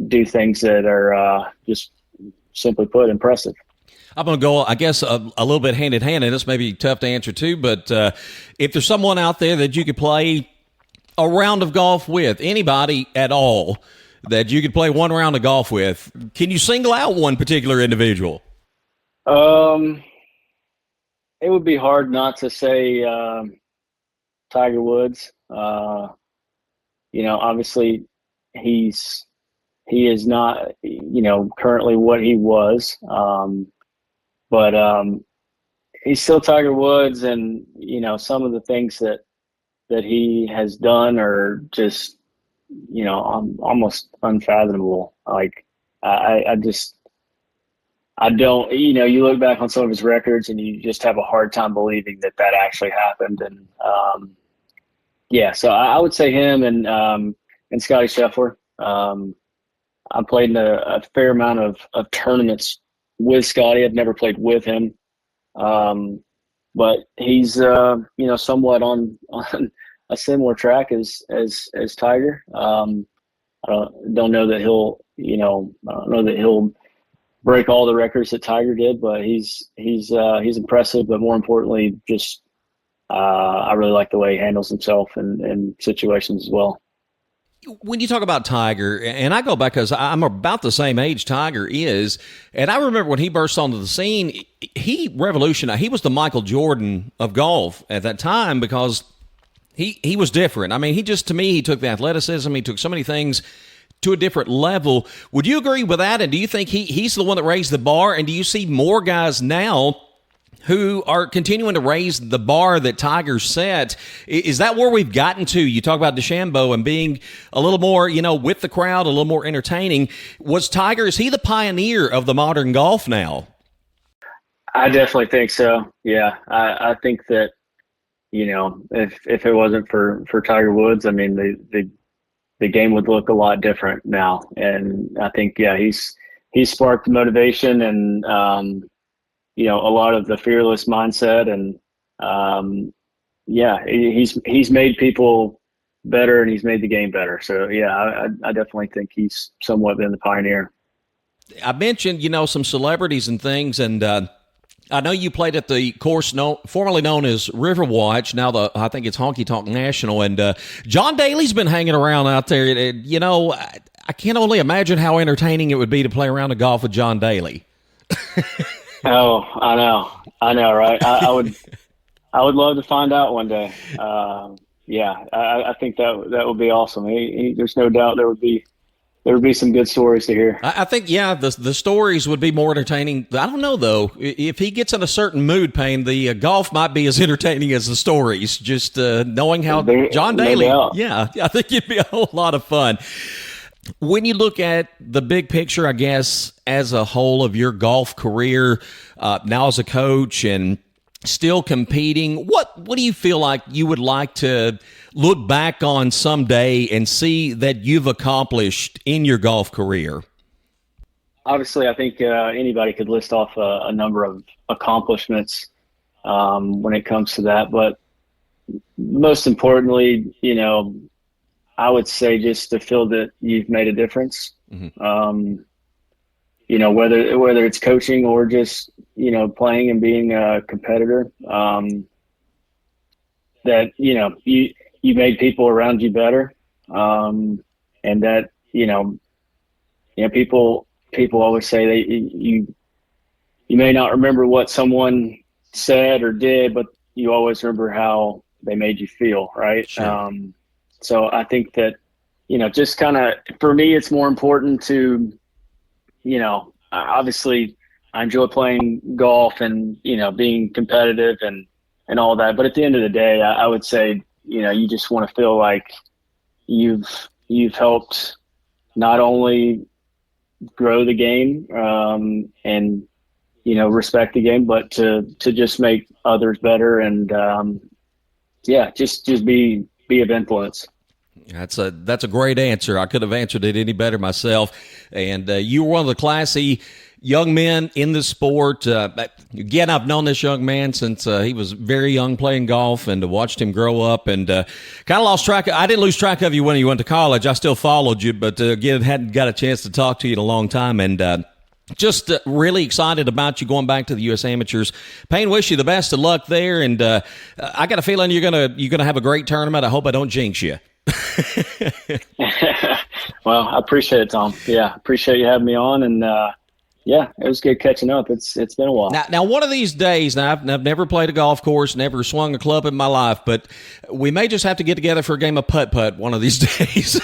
do things that are just simply put impressive. I'm going to go, I guess, a little bit hand in hand, and this may be tough to answer too, but if there's someone out there that you could play a round of golf with, anybody at all that you could play one round of golf with, can you single out one particular individual? It would be hard not to say Tiger Woods. Obviously he is not, currently what he was. But he's still Tiger Woods, and some of the things that he has done are just almost unfathomable. Like I don't, you look back on some of his records, and you just have a hard time believing that actually happened. And so I would say him and Scotty Scheffler. I played in a fair amount of tournaments with Scotty. I've never played with him, but he's somewhat on a similar track as Tiger. I don't know that he'll break all the records that Tiger did, but he's impressive. But more importantly, just I really like the way he handles himself in situations as well. When you talk about Tiger, and I go back because I'm about the same age Tiger is, and I remember when he burst onto the scene, he revolutionized. He was the Michael Jordan of golf at that time because he was different. I mean, to me, he took the athleticism. He took so many things to a different level. Would you agree with that? And do you think he's the one that raised the bar? And do you see more guys now who are continuing to raise the bar that Tiger set? Is that where we've gotten to? You talk about DeChambeau and being a little more, with the crowd, a little more entertaining. Was Tiger, is he the pioneer of the modern golf now? I definitely think so. Yeah. I think that, if it wasn't for Tiger Woods, I mean, the game would look a lot different now. And I think, he's sparked the motivation and, a lot of the fearless mindset, and he's made people better and he's made the game better. So I definitely think he's somewhat been the pioneer. I mentioned, some celebrities and things, and I know you played at the course formerly known as Riverwatch. Now I think it's Honky Tonk National, and John Daly's been hanging around out there. I can't only imagine how entertaining it would be to play around a golf with John Daly. Oh, I know, right? I would love to find out one day. I think that would be awesome. There's no doubt there would be some good stories to hear. I think, the stories would be more entertaining. I don't know, though. If he gets in a certain mood, Payne, the golf might be as entertaining as the stories. Just knowing how John Daly, I think it'd be a whole lot of fun. When you look at the big picture, I guess, as a whole of your golf career, now as a coach and still competing, what do you feel like you would like to look back on someday and see that you've accomplished in your golf career? Obviously, I think anybody could list off a number of accomplishments when it comes to that. But most importantly, I would say just to feel that you've made a difference. Mm-hmm. Whether it's coaching or just, playing and being a competitor, that, you made people around you better. And that, people always say that you may not remember what someone said or did, but you always remember how they made you feel. Right. Sure. So I think that, just kind of, for me, it's more important to, obviously I enjoy playing golf and, being competitive and all that. But at the end of the day, I would say, you just want to feel like you've helped not only grow the game and, respect the game, but to just make others better and, just be of influence. That's a great answer. I could have answered it any better myself. And you were one of the classy young men in the sport. Again, I've known this young man since he was very young playing golf, and watched him grow up, and kind of lost track. I didn't lose track of you when you went to college. I still followed you, but again, hadn't got a chance to talk to you in a long time. And just really excited about you going back to the U.S. Amateurs. Payne, wish you the best of luck there, and I got a feeling you're gonna have a great tournament. I hope I don't jinx you. Well, I appreciate it, Tom. Yeah, appreciate you having me on, and it was good catching up. It's been a while. Now, one of these days, I've never played a golf course, never swung a club in my life, but we may just have to get together for a game of putt-putt one of these days.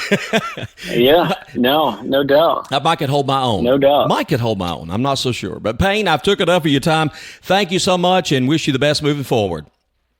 Yeah, no doubt. I might could hold my own. No doubt. Might could hold my own. I'm not so sure. But Payne, I've took enough of your time. Thank you so much, and wish you the best moving forward.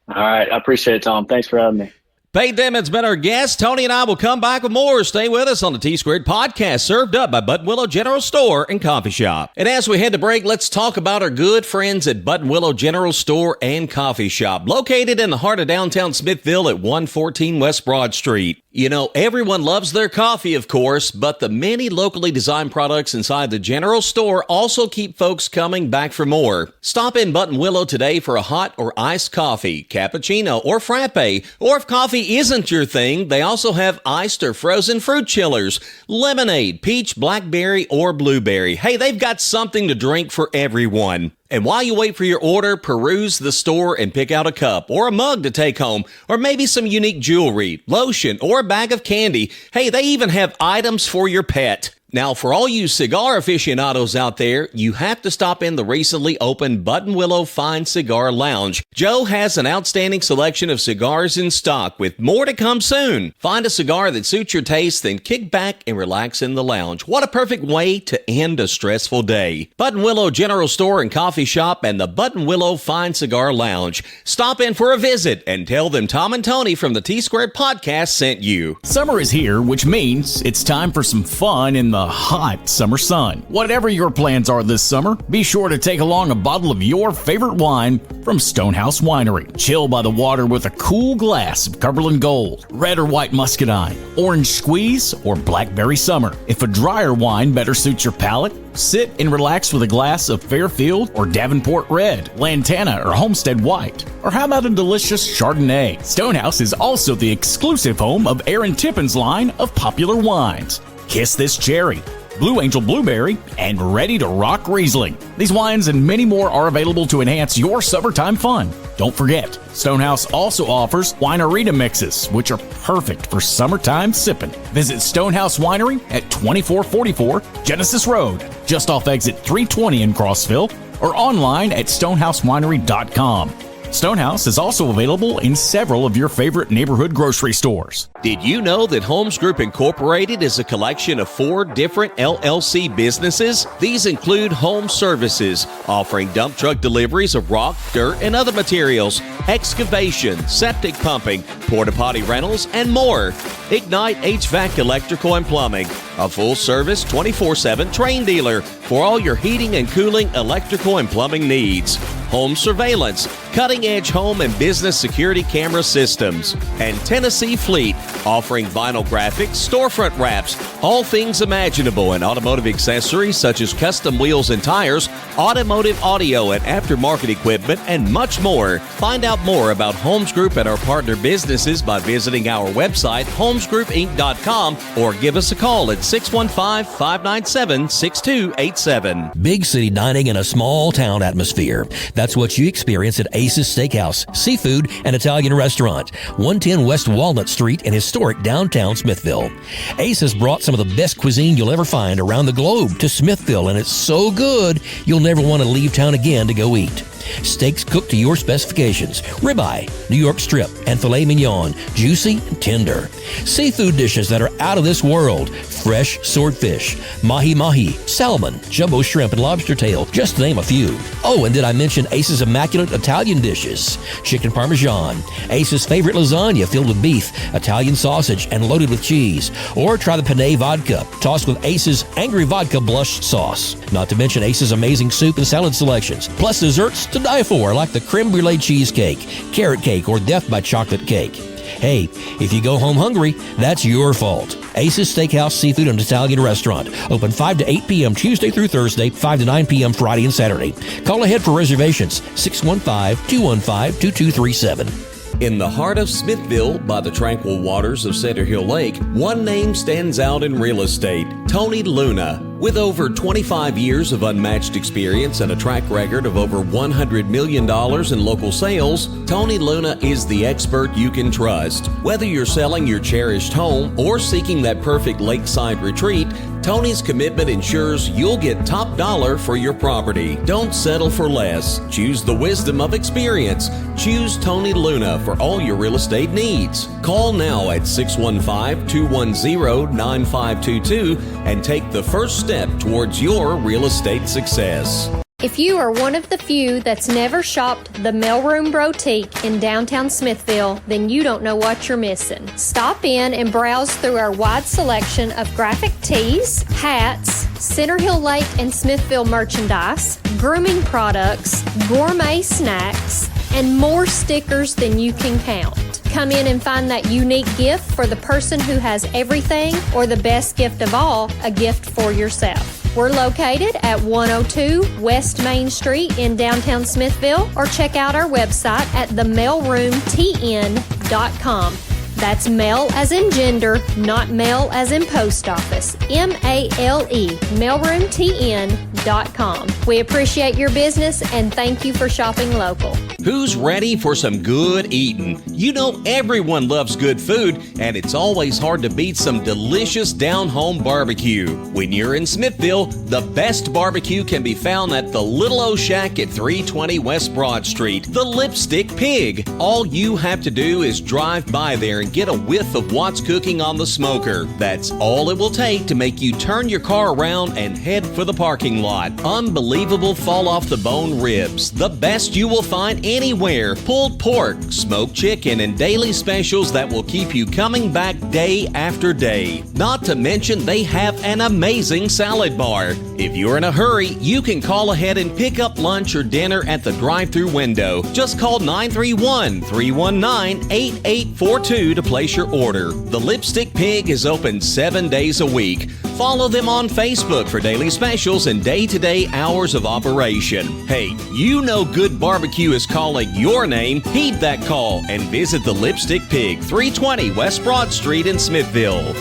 All right, I appreciate it, Tom. Thanks for having me. Payne Denman's been our guest. Tony and I will come back with more. Stay with us on the T-Squared podcast, served up by Buttonwillow General Store and Coffee Shop. And as we head to break, let's talk about our good friends at Buttonwillow General Store and Coffee Shop, located in the heart of downtown Smithville at 114 West Broad Street. Everyone loves their coffee, of course, but the many locally designed products inside the general store also keep folks coming back for more. Stop in Buttonwillow today for a hot or iced coffee, cappuccino, or frappe. Or if coffee isn't your thing, they also have iced or frozen fruit chillers, lemonade, peach, blackberry, or blueberry. Hey, they've got something to drink for everyone. And while you wait for your order, peruse the store and pick out a cup or a mug to take home, or maybe some unique jewelry, lotion, or a bag of candy. Hey, they even have items for your pet. Now, for all you cigar aficionados out there, you have to stop in the recently opened Button Willow Fine Cigar Lounge. Joe has an outstanding selection of cigars in stock, with more to come soon. Find a cigar that suits your taste, then kick back and relax in the lounge. What a perfect way to end a stressful day. Button Willow General Store and Coffee Shop and the Button Willow Fine Cigar Lounge. Stop in for a visit and tell them Tom and Tony from the T-Squared Podcast sent you. Summer is here, which means it's time for some fun in the hot summer sun. Whatever your plans are this summer, be sure to take along a bottle of your favorite wine from Stonehouse Winery. Chill by the water with a cool glass of Cumberland Gold, red or white muscadine, orange squeeze, or blackberry summer. If a drier wine better suits your palate, sit and relax with a glass of Fairfield or Davenport Red, Lantana or Homestead White. Or how about a delicious Chardonnay? Stonehouse is also the exclusive home of Aaron Tippin's line of popular wines. Kiss This Cherry, Blue Angel Blueberry, and Ready to Rock Riesling. These wines and many more are available to enhance your summertime fun. Don't forget, Stonehouse also offers Winerita mixes, which are perfect for summertime sipping. Visit Stonehouse Winery at 2444 Genesis Road, just off exit 320 in Crossville, or online at stonehousewinery.com. Stonehouse is also available in several of your favorite neighborhood grocery stores. Did you know that Holmes Group Incorporated is a collection of 4 different LLC businesses? These include Home Services, offering dump truck deliveries of rock, dirt, and other materials, excavation, septic pumping, porta-potty rentals, and more. Ignite HVAC Electrical and Plumbing, a full-service 24/7 train dealer for all your heating and cooling, electrical, and plumbing needs. Home Surveillance, cutting-edge home and business security camera systems. And Tennessee Fleet, offering vinyl graphics, storefront wraps, all things imaginable in automotive accessories such as custom wheels and tires, automotive audio and aftermarket equipment, and much more. Find out more about Holmes Group and our partner businesses by visiting our website, holmesgroupinc.com, or give us a call at 615-597-6287. Big city dining in a small town atmosphere. That's what you experience at Ace's Steakhouse, Seafood, and Italian Restaurant, 110 West Walnut Street in historic downtown Smithville. Ace has brought some of the best cuisine you'll ever find around the globe to Smithville, and it's so good you'll never want to leave town again to go eat. Steaks cooked to your specifications, ribeye, New York strip, and filet mignon, juicy and tender. Seafood dishes that are out of this world, fresh swordfish, mahi-mahi, salmon, jumbo shrimp, and lobster tail, just to name a few. Oh, and did I mention Ace's immaculate Italian dishes? Chicken parmesan, Ace's favorite lasagna filled with beef, Italian sausage, and loaded with cheese. Or try the Panay vodka, tossed with Ace's Angry Vodka Blush sauce. Not to mention Ace's amazing soup and salad selections, plus desserts to die for, like the creme brulee cheesecake, carrot cake, or death by chocolate cake. Hey, if you go home hungry, that's your fault. Ace's Steakhouse, Seafood, and Italian Restaurant. Open 5 to 8 p.m. Tuesday through Thursday, 5 to 9 p.m. Friday and Saturday. Call ahead for reservations, 615-215-2237. In the heart of Smithville, by the tranquil waters of Cedar Hill Lake, one name stands out in real estate, Tony Luna. With over 25 years of unmatched experience and a track record of over $100 million in local sales, Tony Luna is the expert you can trust. Whether you're selling your cherished home or seeking that perfect lakeside retreat, Tony's commitment ensures you'll get top dollar for your property. Don't settle for less. Choose the wisdom of experience. Choose Tony Luna for all your real estate needs. Call now at 615-210-9522 and take the first step towards your real estate success. If you are one of the few that's never shopped the Mailroom Boutique in downtown Smithville, then you don't know what you're missing. Stop in and browse through our wide selection of graphic tees, hats, Center Hill Lake and Smithville merchandise, grooming products, gourmet snacks, and more stickers than you can count. Come in and find that unique gift for the person who has everything, or the best gift of all, a gift for yourself. We're located at 102 West Main Street in downtown Smithville, or check out our website at themailroomtn.com. That's mail as in gender, not mail as in post office. M-A-L-E, mailroomtn.com. We appreciate your business and thank you for shopping local. Who's ready for some good eating? You know everyone loves good food, and it's always hard to beat some delicious down-home barbecue. When you're in Smithville, the best barbecue can be found at the Little O Shack at 320 West Broad Street, the Lipstick Pig. All you have to do is drive by there and get a whiff of what's cooking on the smoker. That's all it will take to make you turn your car around and head for the parking lot. Unbelievable fall-off-the-bone ribs, the best you will find anywhere, pulled pork, smoked chicken, and daily specials that will keep you coming back day after day. Not to mention they have an amazing salad bar. If you're in a hurry, you can call ahead and pick up lunch or dinner at the drive-thru window. Just call 931-319-8842 to place your order. The Lipstick Pig is open 7 days a week. Follow them on Facebook for daily specials and day-to-day hours of operation. Hey, you know good barbecue is calling your name. Heed that call and visit the Lipstick Pig, 320 West Broad Street in Smithville.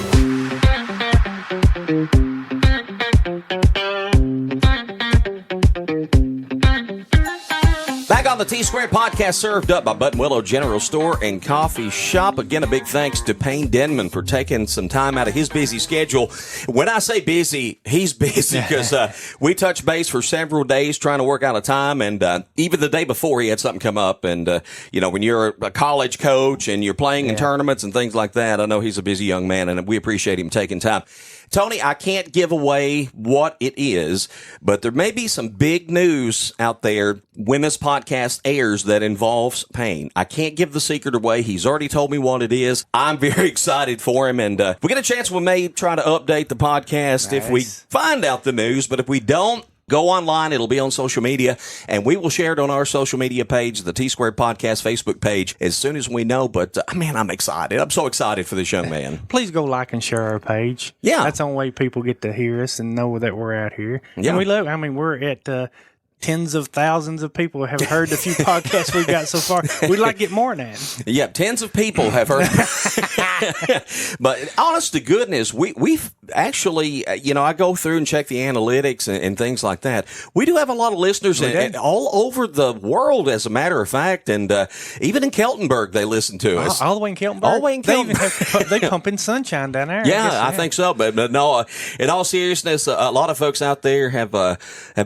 Back on the T-Squared podcast, served up by Button Willow General Store and Coffee Shop. Again, a big thanks to Payne Denman for taking some time out of his busy schedule. When I say busy, he's busy because we touched base for several days trying to work out a time, and even the day before he had something come up. And, when you're a college coach and you're playing in tournaments and things like that, I know he's a busy young man, and we appreciate him taking time. Tony, I can't give away what it is, but there may be some big news out there when this podcast airs that involves Payne. I can't give the secret away. He's already told me what it is. I'm very excited for him, and if we get a chance, we may try to update the podcast if we find out the news, but if we don't, go online. It'll be on social media, and we will share it on our social media page, the T-Squared Podcast Facebook page, as soon as we know. But, man, I'm excited. I'm so excited for this young man. Please go like and share our page. Yeah. That's the only way people get to hear us and know that we're out here. Yeah. And we love, we're at tens of thousands of people have heard the few podcasts we've got so far. We'd like to get more than that. Yeah, tens of people have heard. But honest to goodness, we've actually, I go through and check the analytics and things like that. We do have a lot of listeners all over the world, as a matter of fact. And even in Keltonburg, they listen to us. All the way in Keltonburg? All the way in Keltonburg. They pump in sunshine down there. Yeah, I think so. But no, in all seriousness, a lot of folks out there have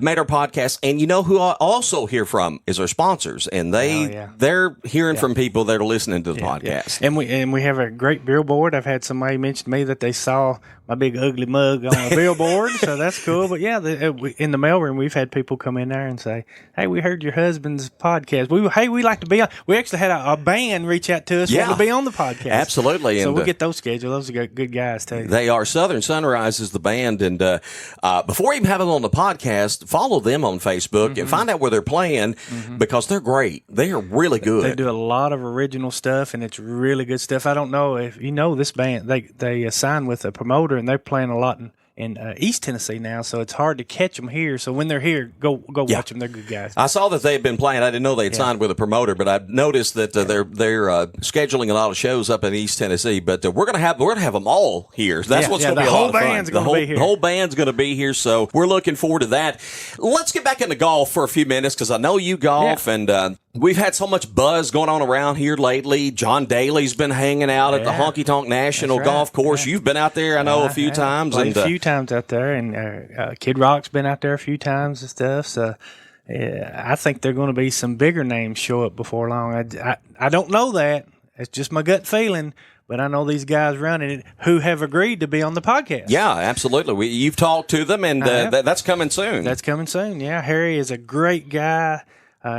made our podcast. And you know who I also hear from is our sponsors, and they're hearing from people that are listening to the podcast. And we have a great billboard. I've had somebody mention to me that they saw my big ugly mug on a billboard, so that's cool. But yeah, in the mailroom, we've had people come in there and say, "Hey, we heard your husband's podcast. We like to be on." We actually had a band reach out to us want to be on the podcast. Absolutely, so we'll get those scheduled. Those are good guys too. They are. Southern Sunrise is the band, and before even having them on the podcast, follow them on Facebook and find out where they're playing because they're great. They are really good. They do a lot of original stuff, and it's really good stuff. I don't know if you know this band. They signed with a promoter, and they're playing a lot in East Tennessee now, so it's hard to catch them here. So when they're here, go watch them. They're good guys. I saw that they had been playing. I didn't know they had signed with a promoter, but I noticed that they're scheduling a lot of shows up in East Tennessee. But we're gonna have them all here. That's what's gonna be a lot of fun. The whole band's gonna be here, so we're looking forward to that. Let's get back into golf for a few minutes because I know you golf and. We've had so much buzz going on around here lately. John Daly's been hanging out at the Honky Tonk National Golf Course. You've been out there, I know, a few times. A few times out there, and Kid Rock's been out there a few times and stuff. So I think there are going to be some bigger names show up before long. I don't know that. It's just my gut feeling. But I know these guys running it who have agreed to be on the podcast. Yeah, absolutely. You've talked to them, and that's coming soon. That's coming soon, yeah. Harry is a great guy.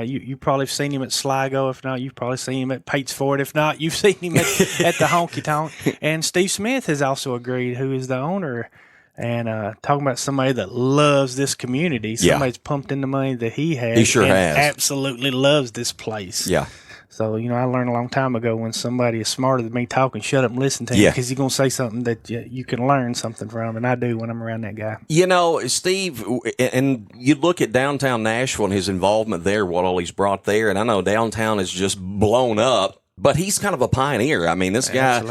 You probably have seen him at Sligo. If not, you've probably seen him at Patesford. If not, you've seen him at the Honky Tonk. And Steve Smith has also agreed, who is the owner. And talking about somebody that loves this community. Somebody's pumped in the money that he has. He sure has. Absolutely loves this place. Yeah. So, I learned a long time ago when somebody is smarter than me talking, shut up and listen to him because he's going to say something that you can learn something from, and I do when I'm around that guy. Steve, and you look at downtown Nashville and his involvement there, what all he's brought there, and I know downtown is just blown up. But he's kind of a pioneer. I mean, this guy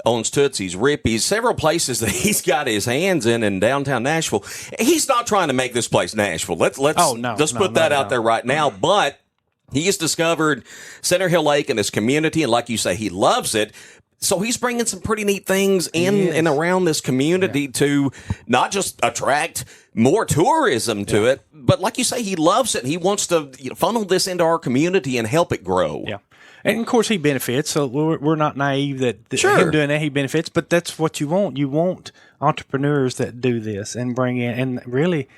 owns Tootsie's, Rippy's, several places that he's got his hands in downtown Nashville. He's not trying to make this place Nashville. Let's put that out there right now. But He has discovered Center Hill Lake and his community, and like you say, he loves it. So he's bringing some pretty neat things in and around this community to not just attract more tourism to it, but like you say, he loves it. He wants to funnel this into our community and help it grow. Yeah. And of course he benefits, so we're not naive that him doing that, he benefits, but that's what you want. You want entrepreneurs that do this and bring in, and really,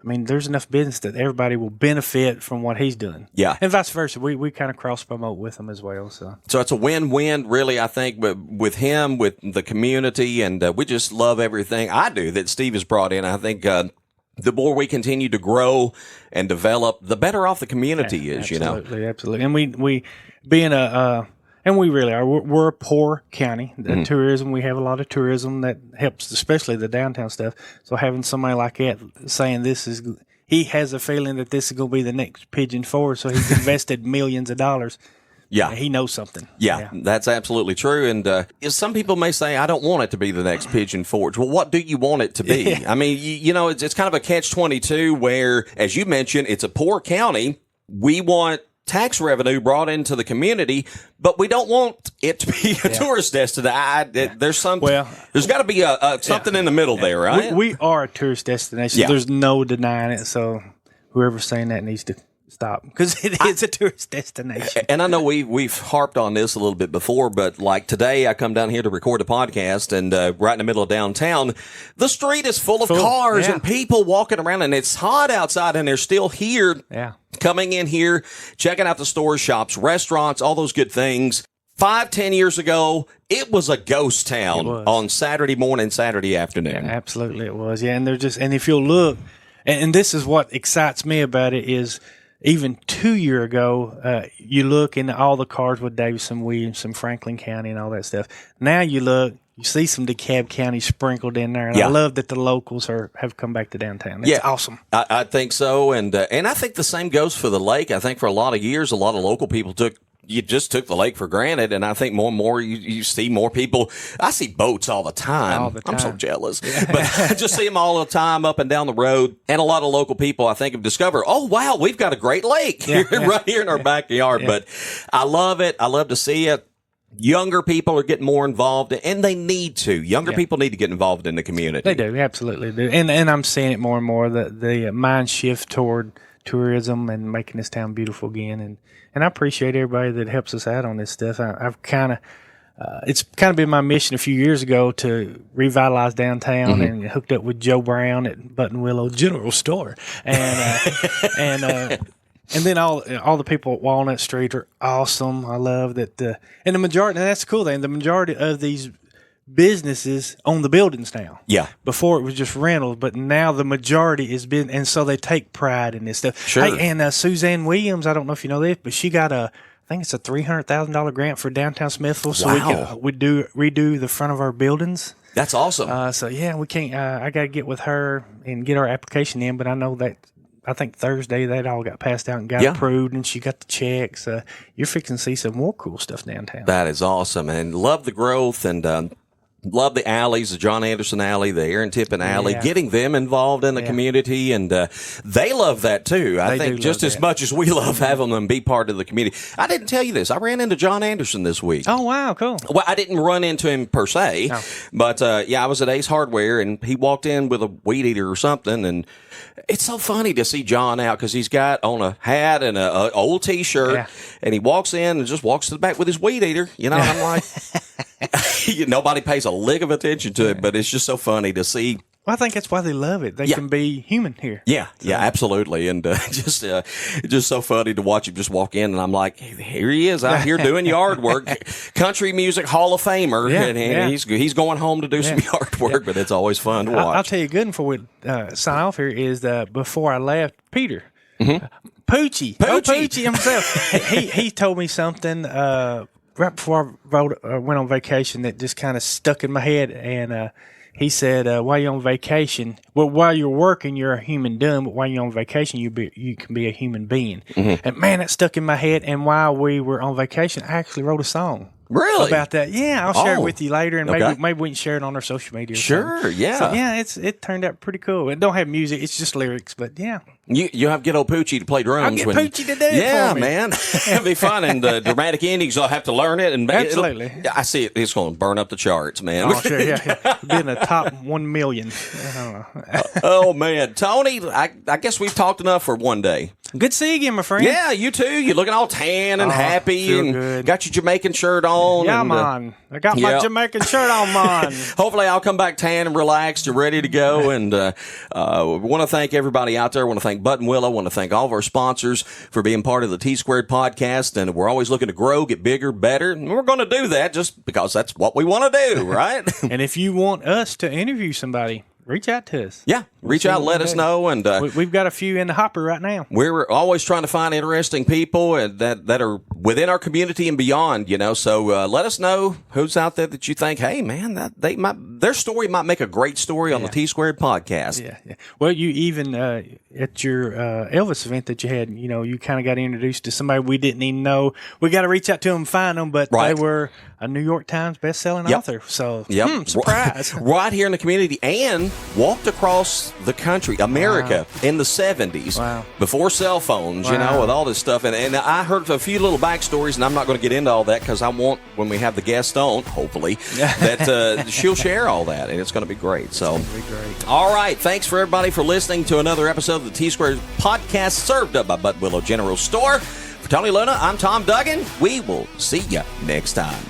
I mean, there's enough business that everybody will benefit from what he's doing. Yeah. And vice versa. We kind of cross-promote with him as well. So it's a win-win, really, I think, with him, with the community, and we just love everything I do that Steve has brought in. I think the more we continue to grow and develop, the better off the community is, Absolutely, absolutely. And we being and we really are. We're a poor county. The tourism, we have a lot of tourism that helps, especially the downtown stuff. So having somebody like that saying he has a feeling that this is going to be the next Pigeon Forge, so he's invested millions of dollars. Yeah, he knows something. Yeah, that's absolutely true. And some people may say, I don't want it to be the next Pigeon Forge. Well, what do you want it to be? I mean, it's kind of a catch-22 where, as you mentioned, it's a poor county. We want tax revenue brought into the community, but we don't want it to be a tourist destination. There's there's got to be something in the middle there, right? We are a tourist destination. Yeah. There's no denying it. So whoever's saying that needs to stop, because it is a tourist destination. And I know we've harped on this a little bit before, but like today I come down here to record a podcast, and right in the middle of downtown, the street is full of cars and people walking around, and it's hot outside, and they're still here. Yeah. Coming in here, checking out the stores, shops, restaurants, all those good things. 5-10 years ago, it was a ghost town on Saturday morning, Saturday afternoon. Yeah, absolutely it was. Yeah, and and if you'll look, and this is what excites me about it, is even 2 years ago, you look in all the cars with Davison, Williamson, Franklin County, and all that stuff. Now you look, you see some DeKalb County sprinkled in there, and I love that the locals have come back to downtown. That's awesome. I think so, and I think the same goes for the lake. I think for a lot of years, a lot of local people just took the lake for granted, and I think more and more you see more people. I see boats all the time. I'm so jealous, but I just see them all the time up and down the road. And a lot of local people, I think, have discovered, oh wow, we've got a great lake right here in our backyard. But I love it. I love to see it. Younger people are getting more involved, and they need to. Younger people need to get involved in the community. They do, absolutely do. And I'm seeing it more and more, the mind shift toward tourism and making this town beautiful again. And I appreciate everybody that helps us out on this stuff. I've kind of, it's kind of been my mission a few years ago to revitalize downtown, and hooked up with Joe Brown at Button Willow General Store. And then all the people at Walnut Street are awesome. I love that. And the majority, and that's the cool thing, the majority of these businesses own the buildings now. Yeah. Before it was just rentals, but now the majority is been, and so they take pride in this stuff. Sure. Hey, and Suzanne Williams, I don't know if you know this, but she got I think it's a $300,000 grant for downtown Smithville, so we can redo the front of our buildings. That's awesome. So yeah, we can't. I got to get with her and get our application in, but I know that. I think Thursday that all got passed out and got approved, and she got the checks. You're fixing to see some more cool stuff downtown. That is awesome, and love the growth, and love the alleys, the John Anderson Alley, the Aaron Tippin Alley, getting them involved in the community, and they love that too. I think just as much as we love having them be part of the community. I didn't tell you this. I ran into John Anderson this week. Oh, wow, cool. Well, I didn't run into him per se, but I was at Ace Hardware, and he walked in with a weed eater or something, and it's so funny to see John out because he's got on a hat and a old T-shirt, and he walks in and just walks to the back with his weed eater. And I'm like, nobody pays a lick of attention to it, but it's just so funny to see. Well, I think that's why they love it. They can be human here. Yeah, absolutely. And just so funny to watch him just walk in, and I'm like, here he is out here doing yard work, country music Hall of Famer, and he's going home to do some yard work, but it's always fun to watch. I'll tell you a good one before we sign off here is before I left, Peter. Poochie himself. he told me something right before I went on vacation that just kind of stuck in my head, and he said, while you're on vacation, while you're working, you're a human doing, but while you're on vacation, you can be a human being. And man, that stuck in my head. And while we were on vacation, I actually wrote a song. Really? about that. Yeah, I'll share it Oh, with you later, and okay. maybe we can share it on our social media. Or Sure, something. yeah. So, yeah, it turned out pretty cool. It don't have music; it's just lyrics. But yeah, You have to get old Poochie to play drums. I'll get Poochie to do it Yeah, for me. man. It'll be fun. And the dramatic endings, I'll have to learn it. And Absolutely. I see it. It's going to burn up the charts, man. oh sure, yeah. Be in the top 1 million. I don't know. Oh, man. Tony, I guess we've talked enough for one day. Good to see you again, my friend. Yeah, you too. You're looking all tan and happy. feel And good. got your Jamaican shirt on. Yeah, and, man. I got my yeah. Jamaican shirt on, man. Hopefully I'll come back tan and relaxed and ready to go. And we want to thank everybody out there. I want to thank Button Willow. I want to thank all of our sponsors for being part of the T-Squared podcast. And we're always looking to grow, get bigger, better. And we're going to do that just because that's what we want to do, right? And if you want us to interview somebody, reach out to us. Yeah, reach out, let us know. And We've got a few in the hopper right now. we're always trying to find interesting people that are within our community and beyond, So let us know who's out there that you think, hey, man, their story might make a great story on the T-Squared podcast. Yeah. Well, you even at your Elvis event that you had, you kind of got introduced to somebody we didn't even know. We got to reach out to them and find them, but Right. they were a New York Times best-selling Yep. author. So, Yep. surprise. Right here in the community and walked across the country, America, in the 70s. Wow. Before cell phones, Wow. with all this stuff. And I heard a few little backstories, and I'm not going to get into all that because I want, when we have the guest on, hopefully, that she'll share all that, and it's going to be great. So, Great. all right. Thanks for everybody for listening to another episode of the T-Squared podcast served up by Button Willow General Store. For Tony Luna, I'm Tom Duggan. We will see you next time.